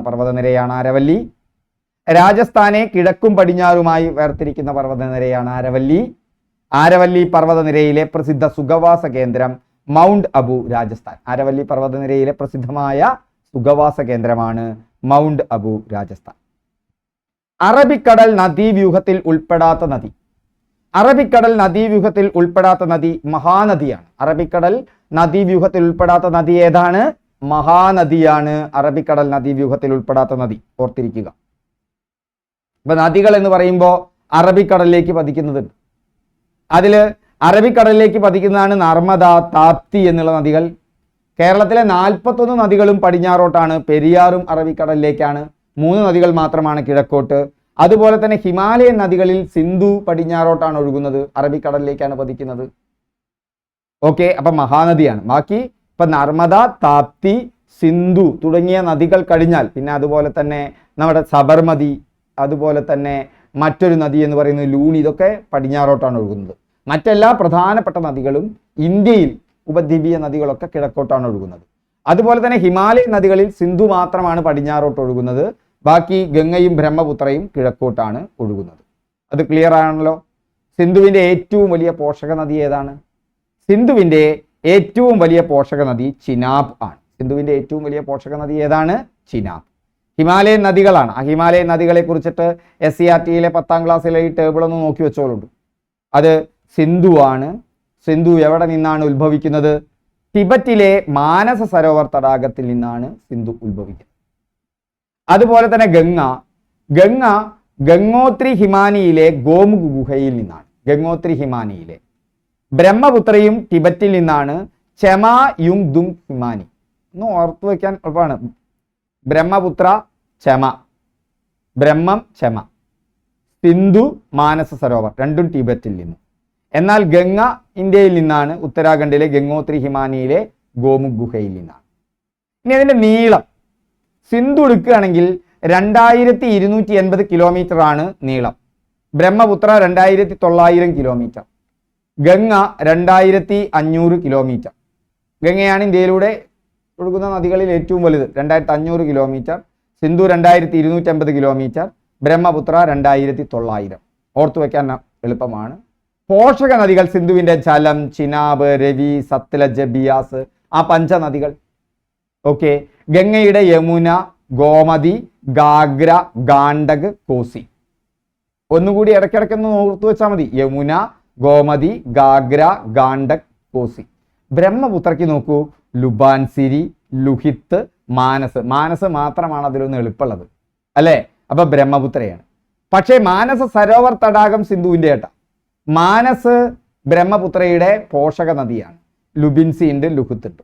A: പർവ്വതനിരയാണ് ആരവല്ലി. രാജസ്ഥാനെ കിഴക്കും പടിഞ്ഞാറുമായി വേർതിരിക്കുന്ന പർവ്വതനിരയാണ് ആരവല്ലി. ആരവല്ലി പർവ്വതനിരയിലെ പ്രസിദ്ധ സുഖവാസ കേന്ദ്രം മൗണ്ട് അബു, രാജസ്ഥാൻ. ആരവല്ലി പർവ്വതനിരയിലെ പ്രസിദ്ധമായ സുഖവാസ കേന്ദ്രമാണ് മൗണ്ട് അബു, രാജസ്ഥാൻ. അറബിക്കടൽ നദീവ്യൂഹത്തിൽ ഉൾപ്പെടാത്ത നദി മഹാനദിയാണ്. അറബിക്കടൽ നദീവ്യൂഹത്തിൽ ഉൾപ്പെടാത്ത നദി ഏതാണ്? മഹാനദിയാണ് അറബിക്കടൽ നദീവ്യൂഹത്തിൽ ഉൾപ്പെടാത്ത നദി. ഓർത്തിരിക്കുക. ഇപ്പൊ നദികൾ എന്ന് പറയുമ്പോൾ അറബിക്കടലിലേക്ക് പതിക്കുന്നതുണ്ട്. അതില് അറബിക്കടലിലേക്ക് പതിക്കുന്നതാണ് നർമ്മദ, താപ്തി എന്നുള്ള നദികൾ. കേരളത്തിലെ 41 നദികളും പടിഞ്ഞാറോട്ടാണ്. പെരിയാറും അറബിക്കടലിലേക്കാണ്. 3 നദികൾ മാത്രമാണ് കിഴക്കോട്ട്. അതുപോലെ തന്നെ ഹിമാലയൻ നദികളിൽ സിന്ധു പടിഞ്ഞാറോട്ടാണ് ഒഴുകുന്നത്, അറബിക്കടലിലേക്കാണ് പതിക്കുന്നത്. ഓക്കെ, അപ്പൊ മഹാനദിയാണ്. ബാക്കി ഇപ്പൊ നർമ്മദ, താപ്തി, സിന്ധു തുടങ്ങിയ നദികൾ കഴിഞ്ഞാൽ പിന്നെ അതുപോലെ തന്നെ നമ്മുടെ സബർമതി, അതുപോലെ തന്നെ മറ്റൊരു നദി എന്ന് പറയുന്നത് ലൂണി, ഇതൊക്കെ പടിഞ്ഞാറോട്ടാണ് ഒഴുകുന്നത്. മറ്റെല്ലാ പ്രധാനപ്പെട്ട നദികളും ഇന്ത്യയിൽ ഉപദ്വീപീയ നദികളൊക്കെ കിഴക്കോട്ടാണ് ഒഴുകുന്നത്. അതുപോലെ തന്നെ ഹിമാലയൻ നദികളിൽ സിന്ധു മാത്രമാണ് പടിഞ്ഞാറോട്ട് ഒഴുകുന്നത്. ബാക്കി ഗംഗയും ബ്രഹ്മപുത്രയും കിഴക്കോട്ടാണ് ഒഴുകുന്നത്. അത് ക്ലിയർ ആണല്ലോ. സിന്ധുവിൻ്റെ ഏറ്റവും വലിയ പോഷക നദി ഏതാണ്? സിന്ധുവിൻ്റെ ഏറ്റവും വലിയ പോഷക നദി ചിനാബ് ആണ്. സിന്ധുവിൻ്റെ ഏറ്റവും വലിയ പോഷക നദി ഏതാണ്? ചിനാബ്. ഹിമാലയൻ നദികളാണ്. ആ ഹിമാലയൻ നദികളെ കുറിച്ചിട്ട് SCERT-യിലെ 10ാം ക്ലാസ്സിലെ ഈ ടേബിൾ ഒന്ന് നോക്കി വെച്ചോളുണ്ട്. അത് സിന്ധു ആണ്. സിന്ധു എവിടെ നിന്നാണ് ഉത്ഭവിക്കുന്നത്? ടിബറ്റിലെ മാനസ സരോവർ തടാകത്തിൽ നിന്നാണ് സിന്ധു ഉത്ഭവിക്കുന്നത്. അതുപോലെ തന്നെ ഗംഗ ഗംഗോത്രി ഹിമാനിയിലെ ഗോമുഖ് ഗുഹയിൽ നിന്നാണ്. ഗംഗോത്രി ഹിമാനിയിലെ. ബ്രഹ്മപുത്രയും ടിബറ്റിൽ നിന്നാണ്. ചെമാ യുങ് ദുങ് ഹിമാനി. ഒന്ന് ഓർത്തു വയ്ക്കാൻ എളുപ്പമാണ്. ബ്രഹ്മപുത്ര ചെമ, ബ്രഹ്മം ചെമ. സിന്ധു മാനസ സരോവർ, രണ്ടും ടിബറ്റിൽ നിന്ന്. എന്നാൽ ഗംഗ ഇന്ത്യയിൽ നിന്നാണ്, ഉത്തരാഖണ്ഡിലെ ഗംഗോത്രി ഹിമാനിയിലെ ഗോമുഖ് ഗുഹയിൽ നിന്നാണ്. ഇനി അതിൻ്റെ നീളം സിന്ധു എടുക്കുകയാണെങ്കിൽ 2280 കിലോമീറ്റർ ആണ് നീളം. ബ്രഹ്മപുത്ര 2900 കിലോമീറ്റർ. ഗംഗ 2500 കിലോമീറ്റർ. ഗംഗയാണ് ഇന്ത്യയിലൂടെ ഒഴുകുന്ന നദികളിൽ ഏറ്റവും വലുത്, 2500 കിലോമീറ്റർ. സിന്ധു 2250 കിലോമീറ്റർ. ബ്രഹ്മപുത്ര 2900. ഓർത്തു വയ്ക്കാൻ എളുപ്പമാണ്. പോഷക നദികൾ സിന്ധുവിൻ്റെ ജലം, ചിനാബ്, രവി, സത്ലജ്, ബിയാസ്, ആ പഞ്ചനദികൾ. ഓക്കെ. ഗംഗയുടെ യമുന, ഗോമതി, ഗാഗ്ര, ഗാണ്ഡക്, കോസി. ഒന്നുകൂടി ഇടയ്ക്കിടയ്ക്കൊന്ന് ഓർത്തു വെച്ചാൽ മതി. യമുന, ഗോമതി, ഗാഗ്ര, ഗാണ്ഡക്, കോസി. ബ്രഹ്മപുത്രയ്ക്ക് നോക്കൂ, ലുബാൻസിരി, ലുഹിത്ത്, മാനസ് മാത്രമാണ് അതിലൊന്ന് എളുപ്പമുള്ളത് അല്ലേ? അപ്പൊ ബ്രഹ്മപുത്രയാണ്. പക്ഷേ മാനസ സരോവർ തടാകം സിന്ധുവിൻ്റെ ഏട്ട. മാനസ് ബ്രഹ്മപുത്രയുടെ പോഷക നദിയാണ്. ലുബിൻസി ഉണ്ട്, ലുഹിത്ത് ഉണ്ട്.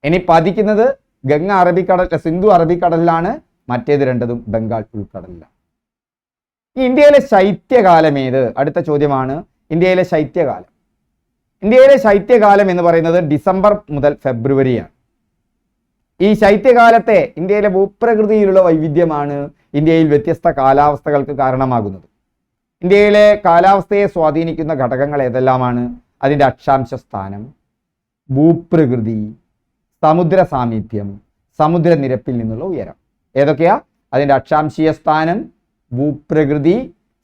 A: ഇനി പതിക്കുന്നത് ഗംഗ അറബിക്കടൽ, സിന്ധു അറബിക്കടലിലാണ്. മറ്റേത് രണ്ടതും ബംഗാൾ ഉൾക്കടലിലാണ്. ഇന്ത്യയിലെ ശൈത്യകാലം ഏത്? അടുത്ത ചോദ്യമാണ്. ഇന്ത്യയിലെ ശൈത്യകാലം. ഇന്ത്യയിലെ ശൈത്യകാലം എന്ന് പറയുന്നത് ഡിസംബർ മുതൽ ഫെബ്രുവരിയാണ്. ഈ ശൈത്യകാലത്തെ ഇന്ത്യയിലെ ഭൂപ്രകൃതിയിലുള്ള വൈവിധ്യമാണ് ഇന്ത്യയിൽ വ്യത്യസ്ത കാലാവസ്ഥകൾക്ക് കാരണമാകുന്നത്. ഇന്ത്യയിലെ കാലാവസ്ഥയെ സ്വാധീനിക്കുന്ന ഘടകങ്ങൾ ഏതെല്ലാമാണ്? അതിൻ്റെ അക്ഷാംശ സ്ഥാനം, ഭൂപ്രകൃതി, സമുദ്ര സാമീപ്യം, സമുദ്രനിരപ്പിൽ നിന്നുള്ള ഉയരം. ഏതൊക്കെയാ? അതിൻ്റെ അക്ഷാംശീയ സ്ഥാനം, ഭൂപ്രകൃതി,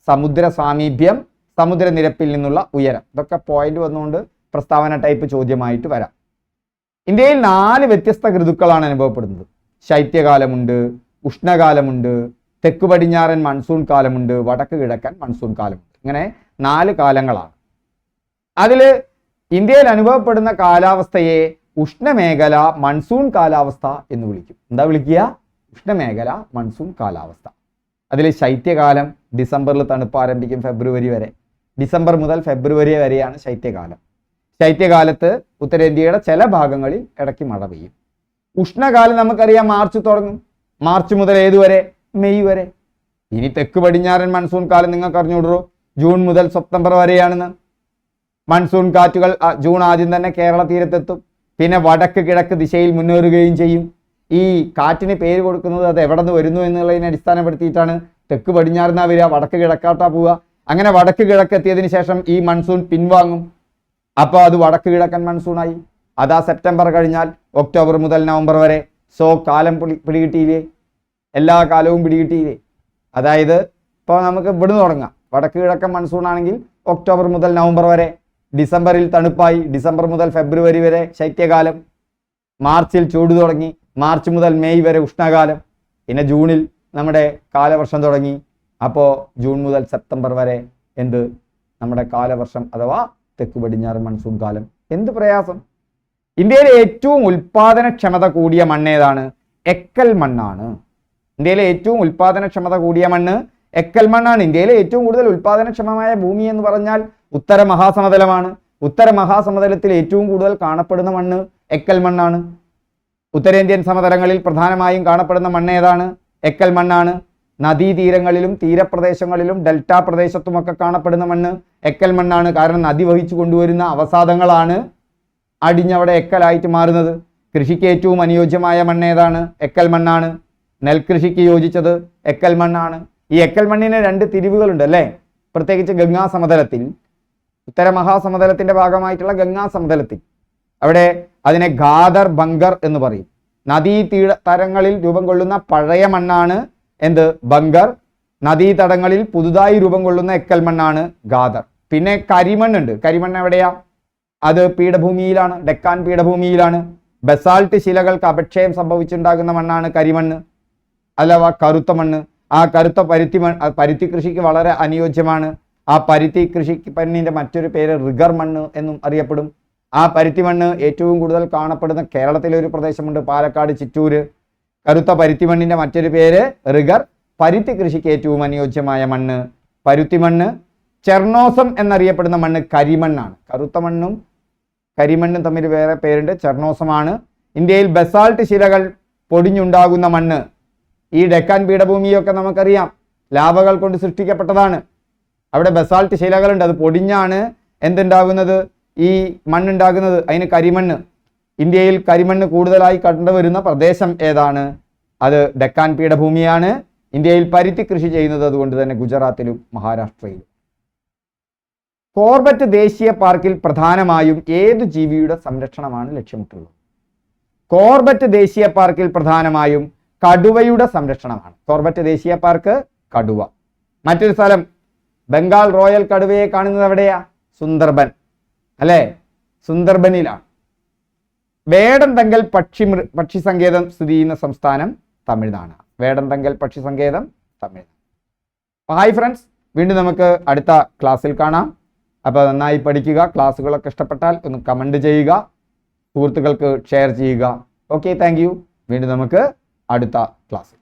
A: സമുദ്ര സാമീപ്യം, സമുദ്രനിരപ്പിൽ നിന്നുള്ള ഉയരം. ഇതൊക്കെ പോയിന്റ് വന്നുകൊണ്ട് പ്രസ്താവന ടൈപ്പ് ചോദ്യമായിട്ട് വരാം. ഇന്ത്യയിൽ 4 വ്യത്യസ്ത ഋതുക്കളാണ് അനുഭവപ്പെടുന്നത്. ശൈത്യകാലമുണ്ട്, ഉഷ്ണകാലമുണ്ട്, തെക്ക് പടിഞ്ഞാറൻ മൺസൂൺ കാലമുണ്ട്, വടക്ക് കിഴക്കൻ മൺസൂൺ കാലമുണ്ട്. ഇങ്ങനെ 4 കാലങ്ങളാണ്. അതിൽ ഇന്ത്യയിൽ അനുഭവപ്പെടുന്ന കാലാവസ്ഥയെ ഉഷ്ണമേഖല മൺസൂൺ കാലാവസ്ഥ എന്ന് വിളിക്കും. എന്താ വിളിക്കുക? ഉഷ്ണമേഖല മൺസൂൺ കാലാവസ്ഥ. അതിൽ ശൈത്യകാലം ഡിസംബറിൽ തണുപ്പ് ആരംഭിക്കും, ഫെബ്രുവരി വരെ. ഡിസംബർ മുതൽ ഫെബ്രുവരി വരെയാണ് ശൈത്യകാലം. ശൈത്യകാലത്ത് ഉത്തരേന്ത്യയുടെ ചില ഭാഗങ്ങളിൽ ഇടയ്ക്ക് മഴ പെയ്യും. ഉഷ്ണകാലം നമുക്കറിയാം, മാർച്ച് തുടങ്ങും. മാർച്ച് മുതൽ ഏതുവരെ? മെയ് വരെ. ഇനി തെക്ക് പടിഞ്ഞാറൻ മൺസൂൺ കാലം നിങ്ങൾക്ക് അറിഞ്ഞുകൊടുറോ, ജൂൺ മുതൽ സെപ്റ്റംബർ വരെയാണെന്ന്. മൺസൂൺ കാറ്റുകൾ ജൂൺ ആദ്യം തന്നെ കേരള തീരത്തെത്തും. പിന്നെ വടക്ക് കിഴക്ക് ദിശയിൽ മുന്നേറുകയും ചെയ്യും. ഈ കാറ്റിന് പേര് കൊടുക്കുന്നത് അത് എവിടെ നിന്ന് വരുന്നു എന്നുള്ളതിനെ അടിസ്ഥാനപ്പെടുത്തിയിട്ടാണ്. തെക്ക് പടിഞ്ഞാറുന്നാ വരിക, വടക്ക് കിഴക്കാട്ടാ പോവുക. അങ്ങനെ വടക്ക് കിഴക്കെത്തിയതിന് ശേഷം ഈ മൺസൂൺ പിൻവാങ്ങും. അപ്പോൾ അത് വടക്ക് കിഴക്കൻ മൺസൂണായി. അതാ സെപ്റ്റംബർ കഴിഞ്ഞാൽ ഒക്ടോബർ മുതൽ നവംബർ വരെ. സോ കാലം പിടികിട്ടിയില്ലേ? എല്ലാ കാലവും പിടികിട്ടിയില്ലേ? അതായത് ഇപ്പോൾ നമുക്ക് ഇവിടുന്ന് തുടങ്ങാം. വടക്ക് കിഴക്കൻ മൺസൂൺ ആണെങ്കിൽ ഒക്ടോബർ മുതൽ നവംബർ വരെ. ഡിസംബറിൽ തണുപ്പായി, ഡിസംബർ മുതൽ ഫെബ്രുവരി വരെ ശൈത്യകാലം. മാർച്ചിൽ ചൂട് തുടങ്ങി, മാർച്ച് മുതൽ മെയ് വരെ ഉഷ്ണകാലം. പിന്നെ ജൂണിൽ നമ്മുടെ കാലവർഷം തുടങ്ങി. അപ്പോൾ ജൂൺ മുതൽ സെപ്റ്റംബർ വരെ എന്ത്? നമ്മുടെ കാലവർഷം അഥവാ തെക്ക് പടിഞ്ഞാറ് മൺസൂൺ കാലം. എന്ത് പ്രയാസം! ഇന്ത്യയിലെ ഏറ്റവും ഉൽപാദനക്ഷമത കൂടിയ മണ്ണ് ഏതാണ്? എക്കൽ മണ്ണാണ്. ഇന്ത്യയിലെ ഏറ്റവും ഉൽപാദനക്ഷമത കൂടിയ മണ്ണ് എക്കൽ മണ്ണാണ്. ഇന്ത്യയിലെ ഏറ്റവും കൂടുതൽ ഉൽപാദനക്ഷമമായ ഭൂമി എന്ന് പറഞ്ഞാൽ ഉത്തര മഹാസമതലമാണ്. ഉത്തര മഹാസമതലത്തിൽ ഏറ്റവും കൂടുതൽ കാണപ്പെടുന്ന മണ്ണ് എക്കൽ മണ്ണാണ്. ഉത്തരേന്ത്യൻ സമതലങ്ങളിൽ പ്രധാനമായും കാണപ്പെടുന്ന മണ്ണ് ഏതാണ്? എക്കൽ മണ്ണാണ്. നദീതീരങ്ങളിലും തീരപ്രദേശങ്ങളിലും ഡെൽറ്റ പ്രദേശത്തുമൊക്കെ കാണപ്പെടുന്ന മണ്ണ് എക്കൽ മണ്ണാണ്. കാരണം നദി വഹിച്ചു കൊണ്ടുവരുന്ന അവസാദങ്ങളാണ് അടിഞ്ഞവിടെ എക്കലായിട്ട് മാറുന്നത്. കൃഷിക്ക് ഏറ്റവും അനുയോജ്യമായ മണ്ണ് ഏതാണ്? എക്കൽ മണ്ണാണ്. നെൽകൃഷിക്ക് യോജിച്ചത് എക്കൽ മണ്ണാണ്. ഈ എക്കൽ മണ്ണിന് 2 തിരിവുകളുണ്ട് അല്ലേ? പ്രത്യേകിച്ച് ഗംഗാ സമതലത്തിൽ, ഉത്തര മഹാസമതലത്തിന്റെ ഭാഗമായിട്ടുള്ള ഗംഗാ സമതലത്തിൽ അവിടെ അതിനെ ഖാദർ ബങ്കർ എന്ന് പറയും. നദീതടങ്ങളിൽ രൂപം കൊള്ളുന്ന പഴയ മണ്ണാണ് എന്ത്? ബങ്കർ. നദീതടങ്ങളിൽ പുതുതായി രൂപം കൊള്ളുന്ന എക്കൽ മണ്ണാണ് ഖാദർ. പിന്നെ കരിമണ്ണുണ്ട്. കരിമണ്ണ് എവിടെയാ? അത് പീഠഭൂമിയിലാണ്, ഡെക്കാൻ പീഠഭൂമിയിലാണ്. ബസാൾട്ട് ശിലകൾക്ക് അപക്ഷയം സംഭവിച്ചുണ്ടാകുന്ന മണ്ണാണ് കരിമണ്ണ് അഥവാ കറുത്ത മണ്ണ്. ആ കറുത്ത പരുത്തി കൃഷിക്ക് വളരെ അനുയോജ്യമാണ്. ആ പരുത്തി കൃഷിക്ക് മണ്ണിന്റെ മറ്റൊരു പേര് റിഗർ മണ്ണ് എന്നും അറിയപ്പെടും. ആ പരുത്തി മണ്ണ് ഏറ്റവും കൂടുതൽ കാണപ്പെടുന്ന കേരളത്തിലെ ഒരു പ്രദേശമുണ്ട്, പാലക്കാട് ചിറ്റൂര്. കറുത്ത പരുത്തി മണ്ണിന്റെ മറ്റൊരു പേര് റിഗർ. പരുത്തി കൃഷിക്ക് ഏറ്റവും അനുയോജ്യമായ മണ്ണ് പരുത്തി മണ്ണ്. ചെർണോസം എന്നറിയപ്പെടുന്ന മണ്ണ് കരിമണ്ണാണ്. കറുത്ത മണ്ണും കരിമണ്ണും തമ്മിൽ വേറെ പേരുണ്ട്, ചെർണോസമാണ്. ഇന്ത്യയിൽ ബസാൾട്ട് ശിലകൾ പൊടിഞ്ഞുണ്ടാകുന്ന മണ്ണ്, ഈ ഡെക്കാൻ പീഠഭൂമിയൊക്കെ നമുക്കറിയാം ലാവകൾ കൊണ്ട് സൃഷ്ടിക്കപ്പെട്ടതാണ്. അവിടെ ബസാൾട്ട് ശിലകളുണ്ട്, അത് പൊടിഞ്ഞാണ് എന്തുണ്ടാകുന്നത്? ഈ മണ്ണുണ്ടാകുന്നത്. അതിന് കരിമണ്ണ്. ഇന്ത്യയിൽ കരിമണ്ണ് കൂടുതലായി കണ്ടുവരുന്ന പ്രദേശം ഏതാണ്? അത് ഡെക്കാൻ പീഠഭൂമിയാണ്. ഇന്ത്യയിൽ പരുത്തി കൃഷി ചെയ്യുന്നത് അതുകൊണ്ട് തന്നെ ഗുജറാത്തിലും മഹാരാഷ്ട്രയിലും. കോർബറ്റ് ദേശീയ പാർക്കിൽ പ്രധാനമായും ഏതു ജീവിയുടെ സംരക്ഷണമാണ് ലക്ഷ്യമിട്ടുള്ളത്? കോർബറ്റ് ദേശീയ പാർക്കിൽ പ്രധാനമായും കടുവയുടെ സംരക്ഷണമാണ്. കോർബറ്റ് ദേശീയ പാർക്ക് കടുവ. മറ്റൊരു സ്ഥലം ബംഗാൾ റോയൽ കടുവയെ കാണുന്നത് എവിടെയാ? സുന്ദർബൻ അല്ലേ? സുന്ദർബനിലാണ്. വേടന്തങ്കൽ പക്ഷി സങ്കേതം സ്ഥിതി ചെയ്യുന്ന സംസ്ഥാനം തമിഴ്നാട്. വേടന്തങ്കൽ പക്ഷി സങ്കേതം തമിഴ്നാട്. ഹായ് ഫ്രണ്ട്സ്, വീണ്ടും നമുക്ക് അടുത്ത ക്ലാസ്സിൽ കാണാം. അപ്പോൾ നന്നായി പഠിക്കുക. ക്ലാസ്സുകളൊക്കെ ഇഷ്ടപ്പെട്ടാൽ ഒന്ന് കമൻറ്റ് ചെയ്യുക, സുഹൃത്തുക്കൾക്ക് ഷെയർ ചെയ്യുക. Okay, thank you. വീണ്ടും നമുക്ക് അടുത്ത ക്ലാസ്സിൽ